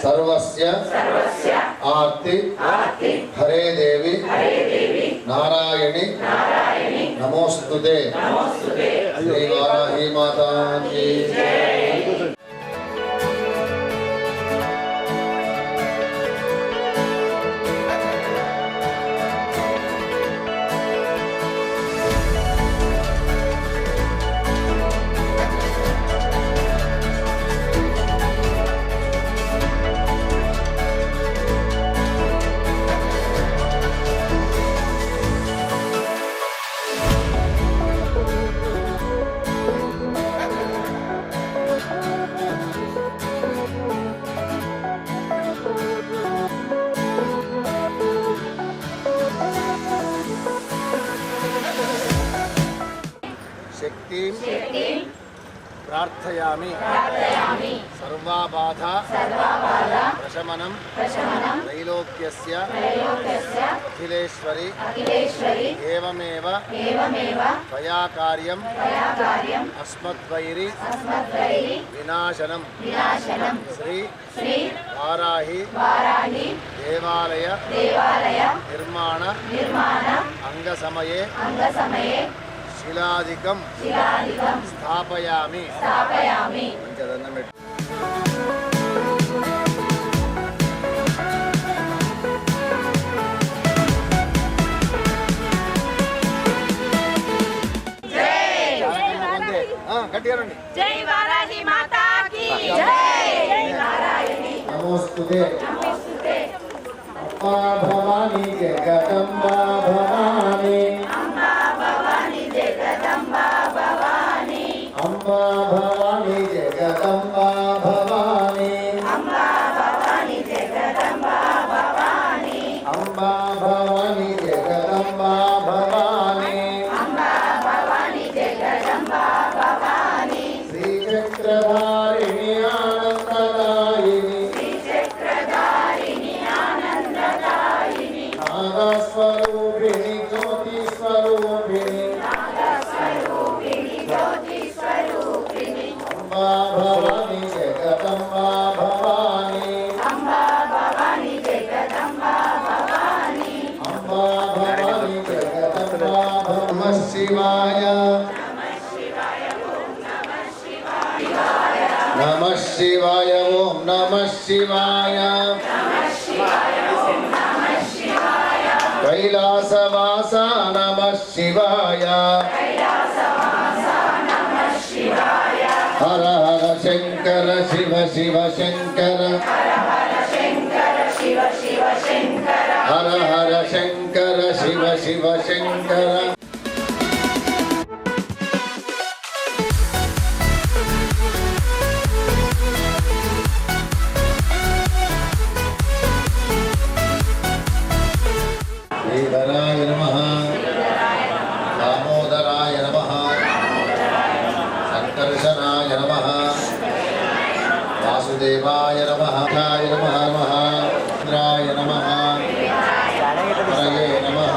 सर्वस्य आर्ति हरे देवी नारायणी नमोस्तुते श्री वाराही माता की जय। शक्तिं प्रार्थयामि सर्वाबाधा प्रशमनं त्रैलोक्यस्य अखिलेश्वरी एवमेव त्वया कार्यं अस्मद्वैरी विनाशनं श्री वाराही देवालय निर्माण अंगसमये शिलादिकं स्थापयामि। जय वाराही माता की जय। नमोस्तुते अम्बा भवानी जगदम्बा भवानी अम्बा भवानी जगदम्बा भवानी अम्बा भवानी जगदम्बा भवानी अम्बा भवानी जगदम्बा भवानी अम्बा भवानी जगदम्बा भवानी अम्बा भवानी जगदम्बा भवानी श्रीचक्रधारिणी आनंददायिनी श्रीचक्रधारिणी आनंददायिनी नागस्वरूपिणी ज्योतिस्वरूपिणी नागस्वरूपिणी ज्योतिस्वरूपिणी अम्बा भवानी जगदम्बा भवानी अम्बा भवानी जगदम्बा भवानी अम्बा भवानी जगदम्बा नमः शिवाय नमः शिवाय ओम नमः शिवाय कैलासवासा नमः शिवाय हर हर शंकर शिव शिव शंकर हर हर शंकर शिव शिव शंकर। श्रीधराय नमः दामोदराय नमः संकर्षणाय नमः वासुदेवाय नमः नमः इंद्राय नमः हरये नमः।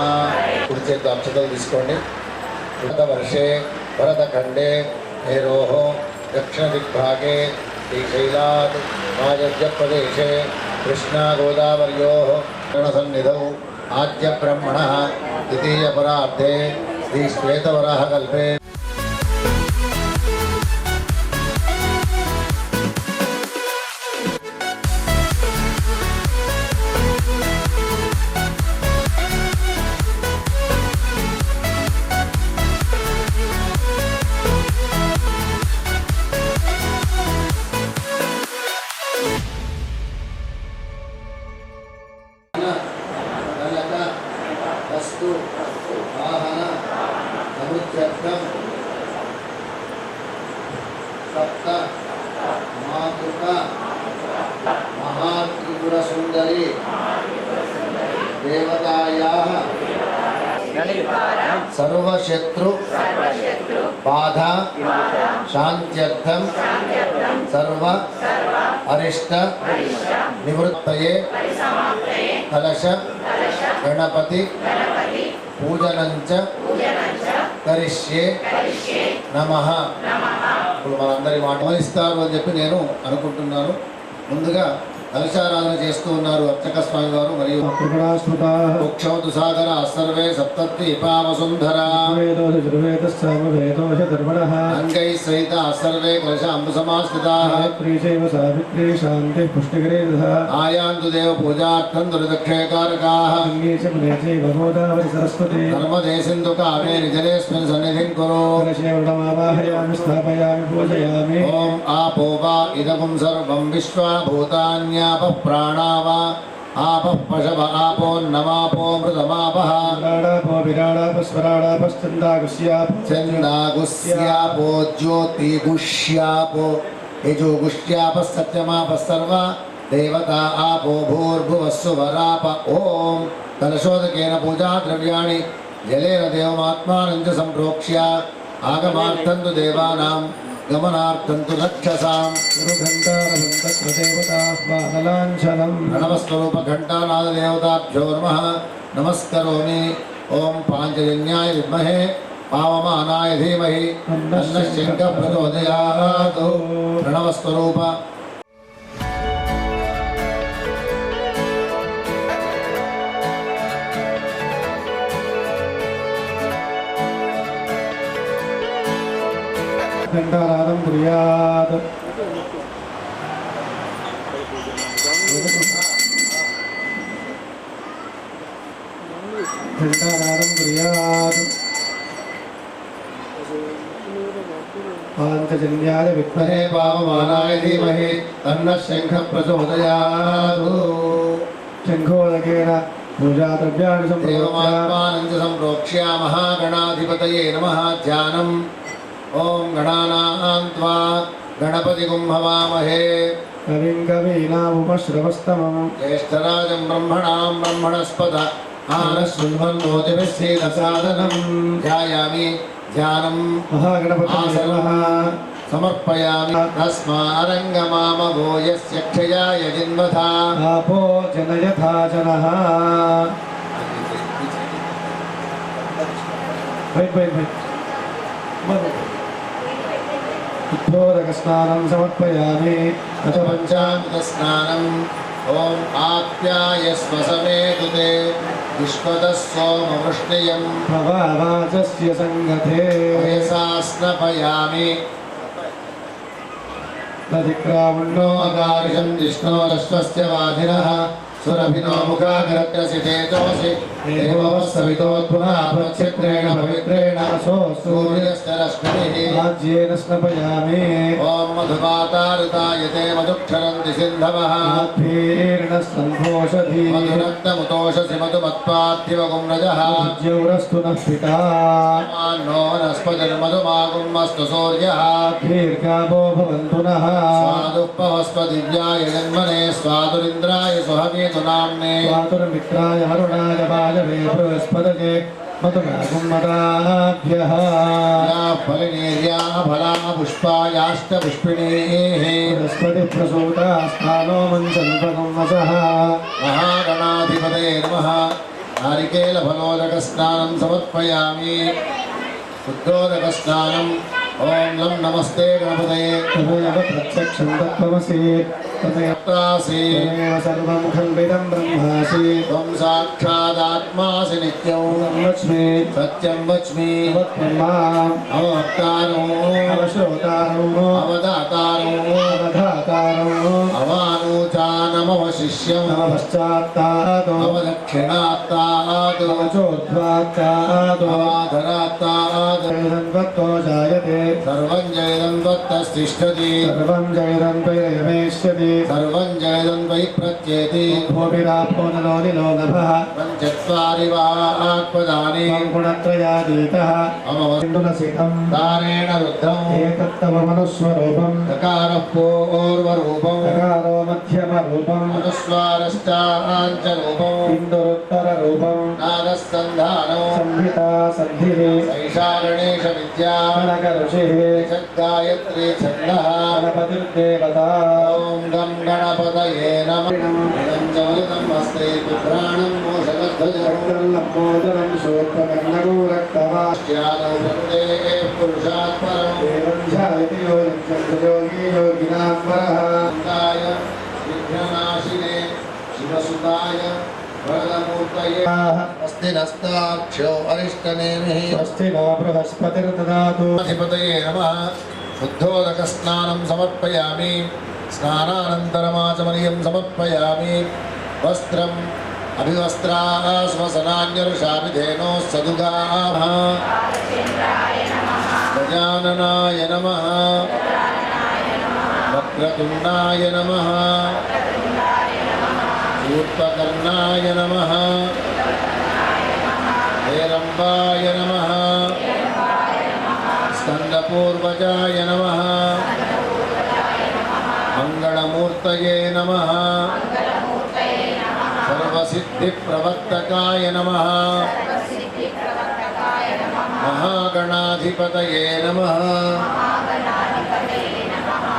कुడి చేతితో అక్షతలు తీసుకోండి। वर्षे भरतखंडे हेरोः दक्षिण दिग्भागे श्रीशैलात् राजप्रदेशे कृष्णा गोदावर्योः सन्निधौ आद्य ब्रह्मणः द्वितीय परार्धे श्री श्वेतवराह कल्पे वस्तु वाहन समुद्रत्वं सप्त मातृका महात्रिपुर सुंदरी देवतायाः सर्वशत्रु बाधा शांत्यर्थम सर्व अरिष्ट निवृत्तये कलश गणपति पूजनंच करिष्ये नमः। ఇప్పుడు మనందరి మాట గమనిస్తారు అని చెప్పి నేను అనుకుంటున్నాను। ముందుగా కలశారాధన చేస్తూ ఉన్నారు అర్చక స్వామి వారు మరియు ముక్షవతు సాగర సర్వే సప్తతి పావసుంధర అంగై సహిత సర్వే కలశ అంబు సమాస్థితా ఆయాంతు దేవ పూజార్థం దుర్దక్షయకారకాః ధర్మదే సింధు కావేరి జలేస్మిన్ సన్నిధిం కురు ఓం ఆపో వా ఇదం సర్వం విశ్వభూతాన్యాపః ప్రాణా వా ఆపః పశవ ఆపోన్నమాపో మృతమాపః చందాగుస్యాపో జ్యోతిగుష్యాపో యజుగుష్యాపः సత్యమాపः సర్వ దేవతా ఆపో భూర్భువస్సు వరాప ఓం కలశోదకేన పూజా ద్రవ్యాణి జలేన దేవమాత్మానం చ సంప్రోక్ష్య ఆగమార్థం తు దేవానాం గమనార్థం తు రక్షసాం ప్రణవస్వరూప ఘంటానాద దేవతాభ్యో నమః నమస్కరోమి ఓం పాంచజన్యాయ విద్మహే పావమానాయ ధీమహి తన్నః శంఖః ప్రచోదయాత్ ప్రణవస్వరూప घंटानादं कुर्यात् घंटानादं कुर्यात् पाञ्चजन्याय विद्महे पावमानाय धीमहि तन्नः शंखः प्रचोदयात् शंखोदकेन पूजाद्रव्याणि देवमात्मानं च संप्रोक्ष्य महागणाधिपतये नमः ध्यानम् ओम गणानां त्वा गणपतिगुं हवामहे कविं कवीनामुपश्रवस्तमं ज्येष्ठराजं ब्रह्मणां ब्रह्मणस्पद आनशृण्वन्नोतिभिस्सीदसादनं ध्यायामि ध्यानं महागणपतये नमः समर्पयामि तस्मारङ्गमामभो यस्य क्षयाय जिन्वथा आपो जनयथा जनः वैद् उद्धोदकस्नानं समर्पयामि अथ पञ्चामृतस्नानम् ॐ आप्यायस्व समेतुते विश्वतः सोमवृष्णियं भवावाचस्य सङ्गते वयसा स्नपयामि तदिक्रामण्यो अकार्यं जिष्णोरश्वस्य वाधिनः सुरभिनो मुखाग्रग्रसितेजोऽसि देवोऽस्तवितोत्पुनः प्रच्छिद्रेण पवित्रेण सूर्यस्य रश्मिः राज्येन स्नपयामि ॐ मधुमातारुतायते मधुक्षरन्ति सिन्धवः आद्भीर्णस्तम्भोषधी मधुरक्तमुतोषसि मधुमत्पार्थिवगुम्रजः ज्यौरस्तु नः पिता नो वनस्पतिर्मधुमागुमस्तु सूर्यः दीर्घावो भवन्तु नः स्वादुपवस्व दिव्याय जन्मने स्वादुरिन्द्राय सुहवेतु नाम्ने स्वातुर्मित्राय वरुणाय वायवे बृहस्पतये मधुमागुम्मदाभ्यः या फलिनीर्या फला पुष्पायाष्टपुष्पिणीः बृहस्पतिप्रसूता स्थानो मञ्चल्पगुम्मसः महागणाधिपतये नमः नारिकेलफलोदकस्नानं समर्पयामि शुद्धोदकस्नानं ॐ लं नमस्ते गणपतये तमेव प्रत्यक्षं तत्त्वमसि त्वासि तमेव सर्वं खण्डितं ब्रह्मासि त्वं साक्षादात्मासि नित्यं लक्ष्मी सत्यं वच्मि त्वत्त्वमाम् अवक्तारो अवश्रोतारो अवदातारो अवधातारो अवानूचानमवशिष्यम् नमश्चात्तादो अवदक्षिणात्तात् नमचोद्ध्वात्तादो अवाधरात्तात् जयदन्वत्तो जायते सर्वं जयदं त्वत्तस्तिष्ठति सर्वं जयदन्वैरयमेष्यति सर्वं जयदं वै प्रत्येति भूमिरापो नलो निलो नभः पञ्चत्वारि वा आत्मदानि गुणत्रयातीतः अमवन्दुलसितं तारेण रुद्धम् एकत्तव मनुस्वरूपम् चकारः पूर्वरूपम् चकारो मध्यमरूपम् अनुस्वारश्चाञ्चरूपम् इन्दुरुत्तररूपम् नादस्सन्धानो संहिता सन्धिः सैषारणेश विद्या कनकऋषिः गायत्री छन्दः गणपतिर्देवता ॐ गं गणपतये नमः इदं च वलितं हस्ते पुत्राणं मोषगध्वजं लम्बोदरं शोत्रकर्णको रक्तवाश्यादौ वन्दे पुरुषात् परं देवं ध्यायति योगी योगिनां परः गाय विघ्ननाशिने शिवसुताय वरदमूर्तये अस्ति नस्ताक्षो अरिष्टनेमिः स्वस्ति नो बृहस्पतिर्ददातु अधिपतये नमः शुद्धोदकस्नानं समर्पयामि स्नानानन्तरमाचमनीयं समर्पयामि वस्त्रम् अभिवस्त्राः स्वसनान्यर्षामि धेनोः सदुगाः गजाननाय नमः वक्रतुण्डाय नमः शूर्पकर्णाय नमः हेरम्बाय नमः स्कन्दपूर्वजाय नमः मङ्गलमूर्तये नमः सर्वसिद्धिप्रवर्तकाय नमः महागणाधिपतये नमः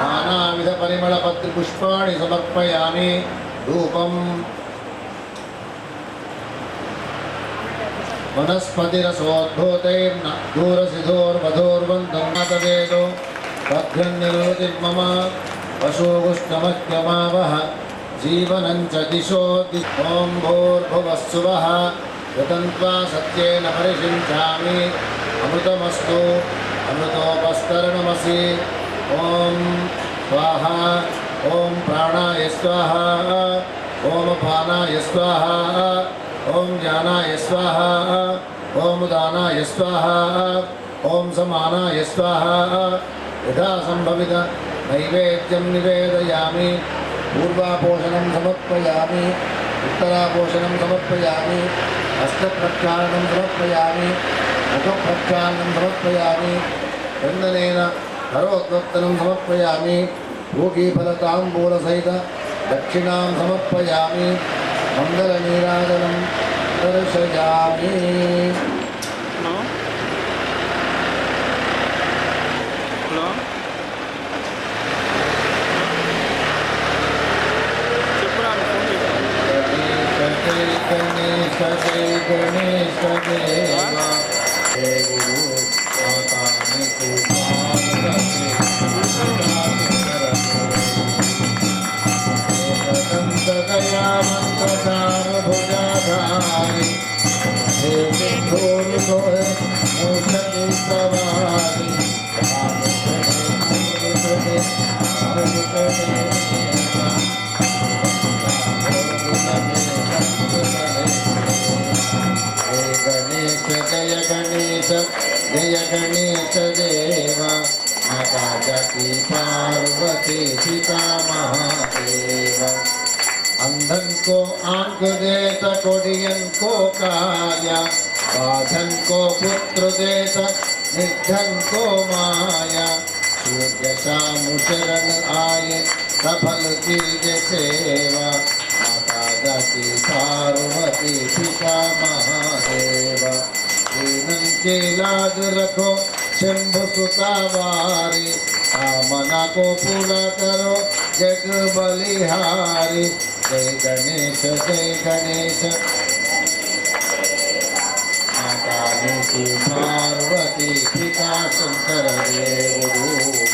नानाविधपरिमलपत्रिपुष्पाणि समर्पयामि धूपम् वनस्पतिरसोद्भूतैर्न दूरसिधोर्वधोर्वन्दन्नाथवेदो भद्रन्निरोतिर्मम पशुगुष्टमह्यमावः जीवनं च दिशो ॐ भूर्भुवस्सुवः यतन्त्वा सत्येन परिषिञ्चामि अमृतमस्तु अमृतोपस्तरणमसि ॐ स्वाहा ॐ प्राणाय स्वाहा ॐ अपानाय स्वाहा ॐ ज्ञानाय स्वाहा ॐ दानाय स्वाहा ॐ समानाय स्वाहा यथा सम्भवित नैवेद्यं निवेदयामि पूर्वापोषणं समर्पयामि उत्तरापोषणं समर्पयामि हस्तप्रक्षालनं समर्पयामि मुखप्रक्षालनं समर्पयामि चन्दनेन करोद्वर्तनं समर्पयामि पूगीफलताम्बूलसहित दक्षिणां समर्पयामि मङ्गलनीराजनं दर्शयामि गणेश गणेश देवा हे गुरु मातानि दया मंत्रसारभुजाधारि हे सिद्धोरुसोय मूषके सवारि जय गणेश देव माता जकी पार्वती पिता महादेव अंधन को आंख देता कोडियन को काया बाधन को पुत्र देता निर्धन को माया सूर्य शाम शरण आए सफल कीजिए सेवा माता जकी पार्वती पिता महादेव दीनन के लाज रखो शंभु सुतावारी आमना को पूरा करो जग बलिहारी जय गणेश माता नीति पार्वती पिता शंकर देव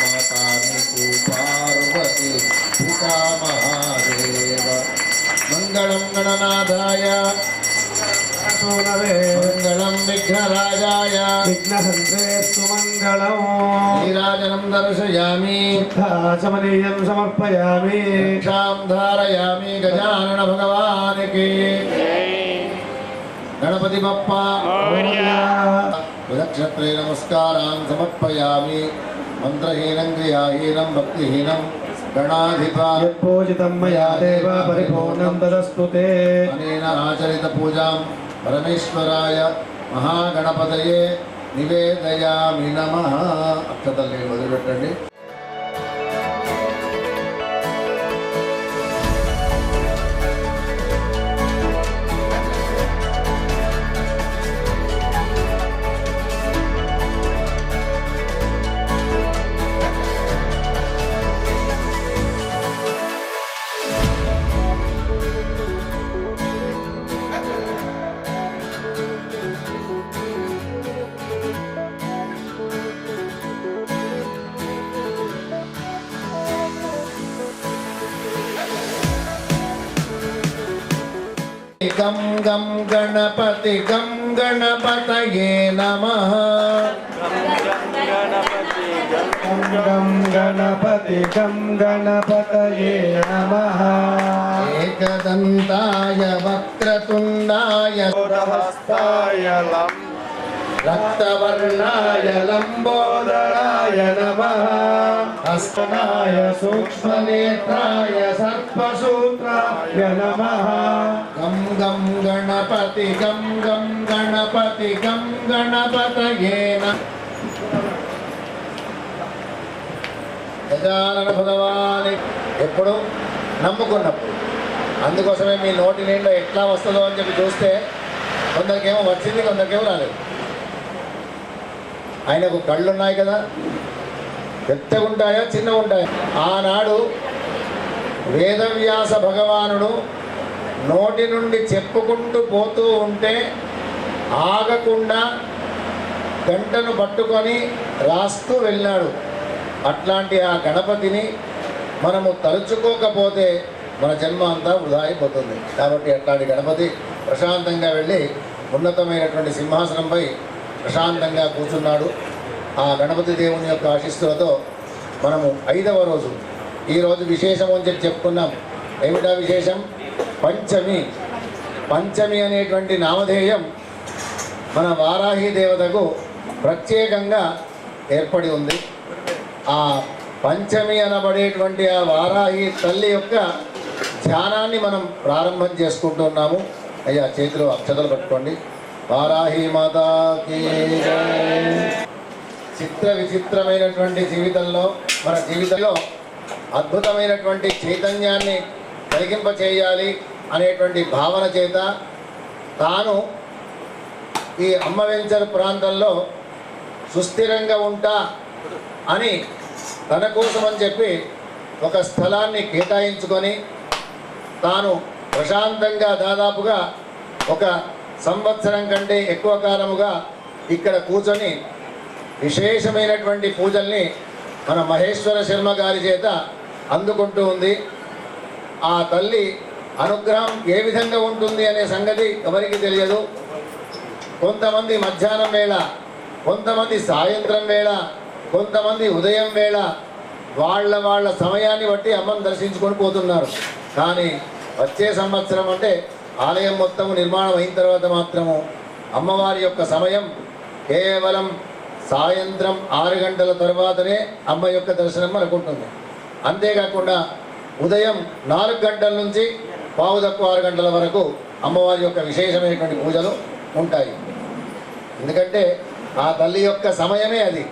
माता नीति पार्वती पिता महादेव मंगलम गणनाथाय मंगलम विघ्नराजाय विघ्नहन्त्रेस्तु मङ्गलम् नीराजनं दर्शयामि शुद्धाचमनीयं समर्पयामि क्षां धारयामि गजानन भगवान की गणपति बप्पा नक्षत्रे नमस्कारान् समर्पयामि मंत्रहीनं क्रियाहीनं भक्तिहीनं गणाधिपा यत्पूजितं मया देव परिपूर्णं तदस्तु ते अनेन आचरित पूजां परमेश्वराय महागणपतये निवेदयामि नमः अक्षतल्नि మొదలుపెట్టండి గం గం గణపతి గం గణపతయే నమః గం గణపతి గం గణపతయే నమః ఏకదంతాయ వక్రతుండాయ హస్తాయ రక్తవర్ణాయ లంబోదరాయ నమః హస్తనాయ సూక్ష్మనేత్రాయ సర్పసూత్రాయ నమః గం గం గణపతి గం గం గణపతి గం గణపతయే నమః. గజానన భగవాని ఎప్పుడు నమ్ముకున్నప్పుడు, అందుకోసమే మీ నోటి నిండా ఎట్లా వస్తుందో అని చెప్పి చూస్తే కొందరికేమో వచ్చింది, కొందరికేమో రాలేదు. ఆయనకు కళ్ళు ఉన్నాయి కదా, పెద్దగా ఉంటాయా చిన్నగా ఉంటాయా? ఆనాడు వేదవ్యాస భగవానుడు నోటి నుండి చెప్పుకుంటూ పోతూ ఉంటే ఆగకుండా గంటను పట్టుకొని రాస్తూ వెళ్ళాడు. అట్లాంటి ఆ గణపతిని మనము తలుచుకోకపోతే మన జన్మ అంతా వృధా అయిపోతుంది. కాబట్టి అట్లాంటి గణపతి ప్రశాంతంగా వెళ్ళి ఉన్నతమైనటువంటి సింహాసనంపై ప్రశాంతంగా కూర్చున్నాడు. ఆ గణపతి దేవుని యొక్క ఆశీస్సులతో మనము 5వ రోజు, ఈరోజు విశేషం అని చెప్పి చెప్పుకున్నాం. ఏమిటా విశేషం? పంచమి. పంచమి అనేటువంటి నామధేయం మన వారాహి దేవతకు ప్రత్యేకంగా ఏర్పడి ఉంది. ఆ పంచమి అనబడేటువంటి ఆ వారాహి తల్లి యొక్క ధ్యానాన్ని మనం ప్రారంభం చేసుకుంటున్నాము. అయ్యా చేతిలో అక్షతలు పట్టుకోండి. వారాహి మాతాకి జై. చిత్ర విచిత్రమైనటువంటి జీవితంలో, మన జీవితంలో అద్భుతమైనటువంటి చైతన్యాన్ని కలిగింపచేయాలి అనేటువంటి భావన చేత తాను ఈ అమ్మవెంచర్ ప్రాంతంలో సుస్థిరంగా ఉంటా అని తన కోసం అని చెప్పి ఒక స్థలాన్ని కేటాయించుకొని తాను ప్రశాంతంగా దాదాపుగా 1 సంవత్సరం కంటే ఎక్కువ కాలముగా ఇక్కడ కూర్చొని విశేషమైనటువంటి పూజల్ని మన మహేశ్వర శర్మ గారి చేత అందుకుంటూ ఉంది. ఆ తల్లి అనుగ్రహం ఏ విధంగా ఉంటుంది అనే సంగతి ఎవరికి తెలియదు. కొంతమంది మధ్యాహ్నం వేళ, కొంతమంది సాయంత్రం వేళ, కొంతమంది ఉదయం వేళ వాళ్ళ సమయాన్ని బట్టి అమ్మను దర్శించుకొని పోతున్నారు. కానీ వచ్చే సంవత్సరం అంటే ఆలయం మొత్తం నిర్మాణం అయిన తర్వాత మాత్రము అమ్మవారి యొక్క సమయం కేవలం సాయంత్రం 6 గంటల తర్వాతనే అమ్మ యొక్క దర్శనం మనకు ఉంటుంది. అంతేకాకుండా ఉదయం 4 గంటల నుంచి 6:15 గంటల వరకు అమ్మవారి యొక్క విశేషమైనటువంటి పూజలు ఉంటాయి. ఎందుకంటే ఆ తల్లి యొక్క సమయమే అది.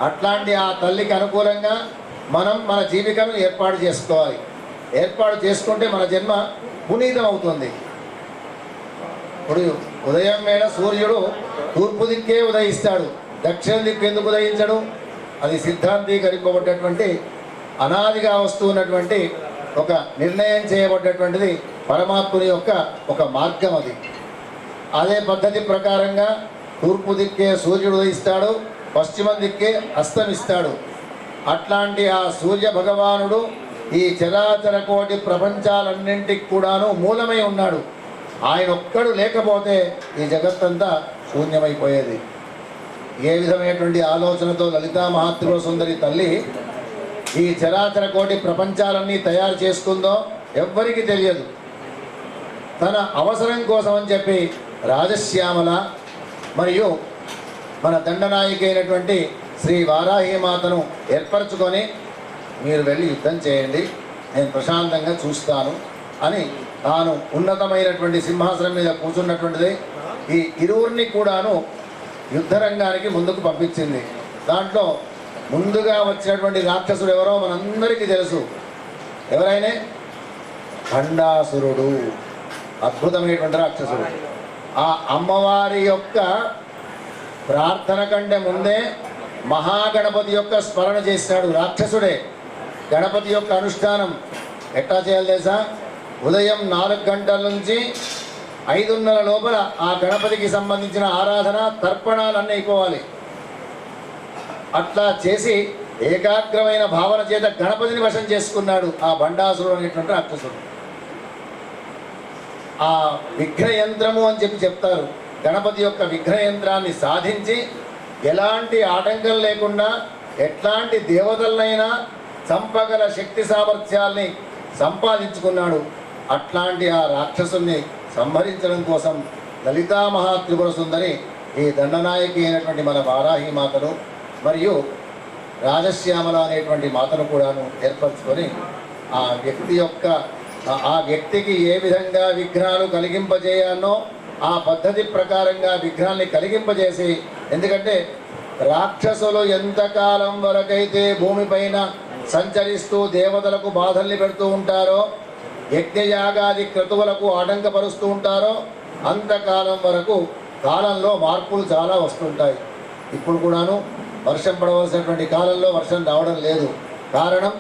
అట్లాంటి ఆ తల్లికి అనుకూలంగా మనం మన జీవికను ఏర్పాటు చేసుకోవాలి. ఏర్పాటు చేసుకుంటే మన జన్మ పునీతం అవుతుంది. ఇప్పుడు ఉదయం వేళ సూర్యుడు తూర్పు దిక్కే ఉదయిస్తాడు, దక్షిణ దిక్కు ఎందుకు ఉదయించడు? అది సిద్ధాంతీకరింపబడ్డటువంటి అనాదిగా వస్తున్నటువంటి ఒక నిర్ణయం చేయబడ్డటువంటిది పరమాత్ముని యొక్క ఒక మార్గం. అది అదే పద్ధతి ప్రకారంగా తూర్పు దిక్కే సూర్యుడు ఉదయిస్తాడు, పశ్చిమ దిక్కే అస్తమిస్తాడు. అట్లాంటి ఆ సూర్య భగవానుడు ఈ చరాచర కోటి ప్రపంచాలన్నింటికి కూడాను మూలమై ఉన్నాడు. ఆయన ఒక్కడు లేకపోతే ఈ జగత్తంతా శూన్యమైపోయేది. ఏ విధమైనటువంటి ఆలోచనతో లలితా మహాత్రిపుర సుందరి తల్లి ఈ చరాచర కోటి ప్రపంచాలన్నీ తయారు చేసుకుందో ఎవ్వరికి తెలియదు. తన అవసరం కోసం అని చెప్పి రాజశ్యామల మరియు మన దండనాయిక అయినటువంటి శ్రీ వారాహి మాతను ఏర్పరచుకొని మీరు వెళ్ళి యుద్ధం చేయండి, నేను ప్రశాంతంగా చూస్తాను అని తాను ఉన్నతమైనటువంటి సింహాసనం మీద కూర్చున్నటువంటిది ఈ ఇరువురిని కూడాను యుద్ధరంగానికి ముందుకు పంపించింది. దాంట్లో ముందుగా వచ్చినటువంటి రాక్షసుడు ఎవరో మనందరికీ తెలుసు. ఎవరైనా భండాసురుడు, అద్భుతమైనటువంటి రాక్షసుడు. ఆ అమ్మవారి యొక్క ప్రార్థన కంటే ముందే మహాగణపతి యొక్క స్మరణ చేసినాడు రాక్షసుడే. గణపతి యొక్క అనుష్ఠానం ఎట్లా చేయాలి తెలుసా? ఉదయం 4 గంటల నుంచి 5:30 లోపల ఆ గణపతికి సంబంధించిన ఆరాధన తర్పణాలన్నీ అయిపోవాలి. అట్లా చేసి ఏకాగ్రమైన భావన చేత గణపతిని వశం చేసుకున్నాడు ఆ భండాసురుడు అనేటువంటి రాక్షసుడు. ఆ విఘ్నయంత్రము అని చెప్తారు. గణపతి యొక్క విఘ్నయంత్రాన్ని సాధించి ఎలాంటి ఆటంకం లేకుండా ఎట్లాంటి దేవతలనైనా చంపగల శక్తి సామర్థ్యాల్ని సంపాదించుకున్నాడు. అట్లాంటి ఆ రాక్షసుల్ని సంహరించడం కోసం లలితా మహాత్రిపుర సుందరి ఈ దండనాయకి అయినటువంటి మన వారాహి మాతను మరియు రాజశ్యామల అనేటువంటి మాతను కూడాను ఏర్పరచుకొని ఆ వ్యక్తి యొక్క ఆ వ్యక్తికి ఏ విధంగా విఘ్నాలు కలిగింపజేయాలో ఆ పద్ధతి ప్రకారంగా విఘ్నాల్ని కలిగింపజేసి, ఎందుకంటే రాక్షసులు ఎంతకాలం వరకైతే భూమిపైన సంచరిస్తూ దేవతలకు బాధల్ని పెడుతూ ఉంటారో, యజ్ఞయాగాది క్రతువులకు ఆటంకపరుస్తూ ఉంటారో, అంతకాలం వరకు కాలంలో మార్పులు చాలా వస్తుంటాయి. ఇప్పుడు కూడాను వర్షం పడవలసినటువంటి కాలంలో వర్షం రావడం లేదు. కారణం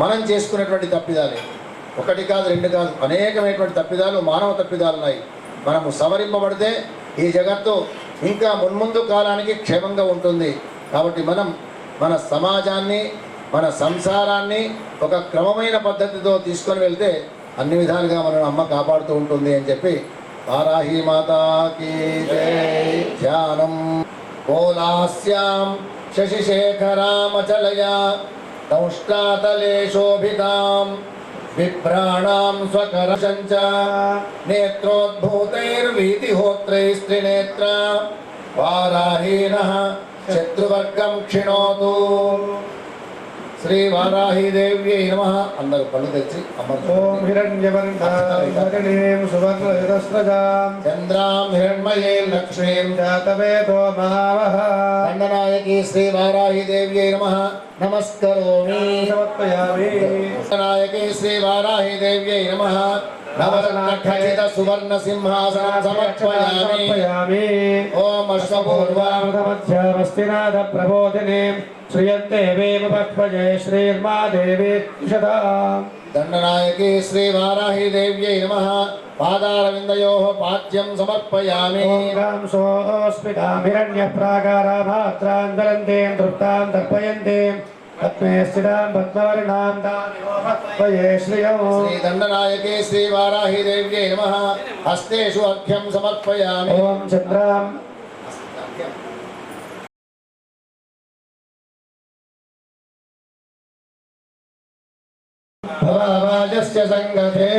మనం చేసుకున్నటువంటి తప్పిదాలే. ఒకటి కాదు, రెండు కాదు, అనేకమైనటువంటి తప్పిదాలు, మానవ తప్పిదాలు ఉన్నాయి. మనము సవరింపబడితే ఈ జగత్తు ఇంకా మున్ముందు కాలానికి క్షేమంగా ఉంటుంది. కాబట్టి మనం మన సమాజాన్ని, మన సంసారాన్ని ఒక క్రమమైన పద్ధతితో తీసుకొని వెళ్తే అన్ని విధాలుగా మన అమ్మ కాపాడుతూ ఉంటుంది అని చెప్పి వారాహి మాతాకి జై. ధ్యానం కోలాస్యాం శశిశేఖరామచలయా దౌష్టాతలే శోభితాం విభ్రాణాం స్వకరశంచ నేత్రోద్భూతైర్వీతిహోత్రైస్త్రినేత్ర వారాహీనః శత్రువర్గం క్షిణోతు. శ్రీ వారాహీదేవ్యై నమః. అందరూ పళ్ళు తెచ్చి ఓం హిరణ్యవర్ణాం సువర్ణరజస్రజాం చంద్రాం హిరణ్మయే లక్ష్మీం జాతవేదో మహావహ దండనాయకి శ్రీ వారాహీదేవ్యై నమః. నమస్కరోమి. సమర్పయామి. దండనాయకి శ్రీ వారాహీదేవ్యై నమః. నవరత్నఖచిత సువర్ణ సింహాసనం సమర్పయామి. ఓం అశ్వపూర్వాం మధ్యామస్తినాథ ప్రబోధిని శ్రీయంతే వేమపక్వజే శ్రీర్మాదేవి షదాం. దండనాయకి శ్రీ వారాహీదేవ్యై నమః. పాదారవిందయోః పాద్యం సమర్పయామి. ఓం సోస్మితాం హిరణ్యప్రాకారాభాత్రాంతరంతేం తృప్తాం తర్పయంతేం పద్మే స్థితాం పద్మవర్ణాం దానివే శ్రియం. శ్రీ దండనాయకి శ్రీ వారాహీదేవ్యై నమః. హస్తేషు అర్ఘ్యం సమర్పయామి. ఓం చంద్రాం భవాజస్య సంగతే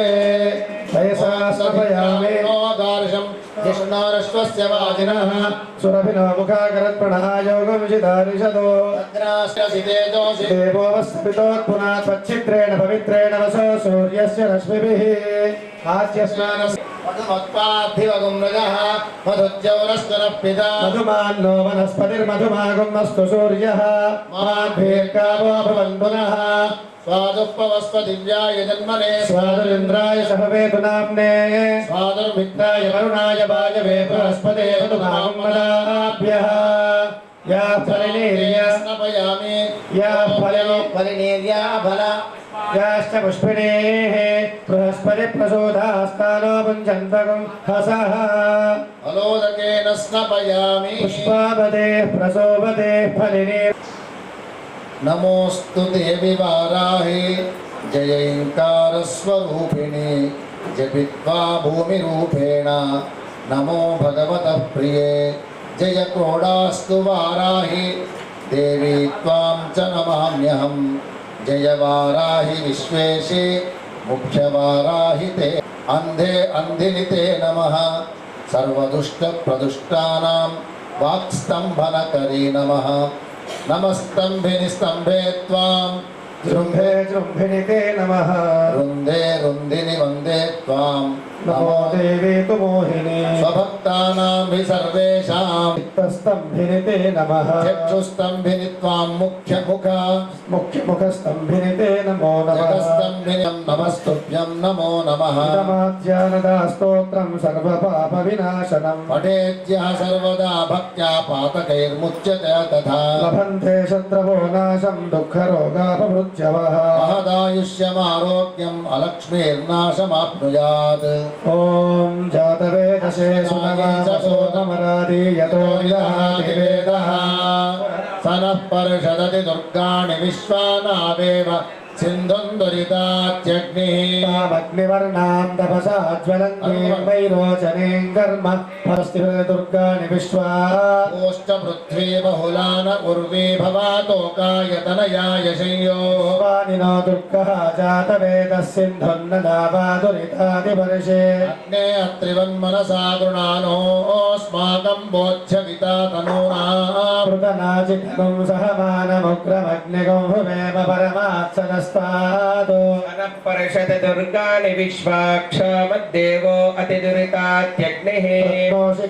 వయసా సమర్పయామి. దార్శం కృష్ణారశ్వస్య వాజినః సురభినో ముఖాకరత్ప్రణాయోగం చిదారిషదో భద్రాశ్రసితేజోసి దేవో వస్పితోత్పునాత్ తచ్చిత్రేణ పవిత్రేణ వసో సూర్యస్య రశ్మిభిః ఆచ్యస్నానం మధుమత్పార్థివగుం రజః మధుజ్జౌరస్తనః పితా మధుమాన్నో వనస్పతిర్మధుమాగం అస్తు సూర్యః మాభీర్గావో భవంతు నః స్వాదుపవస్వ దివ్యాయ జన్మనే స్వాదురింద్రాయ సహవేతు నామ్నే స్వాదుర్మిత్రాయ వరుణాయ వాయవే బృహస్పతే మదాభ్యః యా ఫలినీర్యా స్నపయామి. యా ఫలినో ఫలినీర్యా ఫల యాశ్చ పుష్పిణేః బృహస్పతి ప్రసోదాస్తానో పుంజంతకం హసః ఫలోదకేన స్నపయామి. పుష్పావదే ప్రసోవదే ఫలినే. నమోస్తు దేవి వారాహి జయైంకారస్వరూపిణి జపిత్వా భూమిరూపేణ నమో భగవతః ప్రియే జయ క్రోడాస్తు వారాహి దేవి త్వాం చ నమామ్యహం. జయ వారాహి విశ్వేశి ముఖ్యవారాహి తే అంధే అంధిని తే నమః. సర్వదుష్ట ప్రదుష్టానాం వాక్స్తంభనకరీ నమః. నమస్తంభిని స్తంభే త్వాం జృంభే జృంభిని తే నమః. రుందే రుందిని వందే త్వాం నమో దేవీ తు మోహిని స్వభక్తానాం హి సర్వేషాం చిత్తస్తంభిని తే నమః. చక్షుస్తంభిని త్వాం ముఖ్యముఖ ముఖ్యముఖస్తంభిని తే నమో నమః. జగస్తంభినం నమస్తుభ్యం నమో నమః. ఇదమాధ్యానదా స్తోత్రం సర్వపాప వినాశనం. పఠేద్యః సర్వదా భక్త్యా పాతకైర్ముచ్యతే తథా లభంతే శత్రవో నాశం దుఃఖరోగాపమృత్యవః. మహదాయుష్యమారోగ్యం అలక్ష్మీర్నాశమాప్నుయాత్. ఓం జాతవేదసే సునగామసోదమరాదీయతో నిదహాతి వేదః. సనః పరిషదతి దుర్గాణి విశ్వానావేవ सिन्धुं दुरितात्यग्निः तामग्निवर्णां तपसा ज्वलन्तीं वैरोचनीं कर्म फलस्ति दुर्गाणि विश्वा ओष्टपृथ्वी बहुलान उर्वी भवातोकायतनयाय शय्यो वानिनो दुर्गः जातवेदः सिन्धुन्नदावादुरितादिवर्षे अग्ने अत्रिवन्मनसा गृणानोऽस्माकं बोध्यविता तनूना पृतनाचिकं सहमानमुग्रमग्निगं भुवेम परमात्सनस्तात् परिषद दुर्गाणि विश्वाक्षमद्देवो अतिदुरितात्यग्निः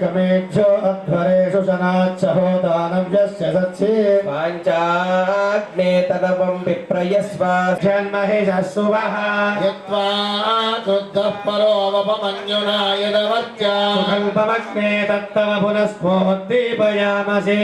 कमेभ्यो अध्वरेषु शनाच्च होदानव्यस्य सत्सि पाञ्चाग्ने तनवं विप्रयस्व जन्महिषः सुवः यत्त्वा क्रुद्धः परोऽवपमन्युना यदवर्त्या सुकल्पमग्ने तत्तव पुनस्फोद्दीपयामसि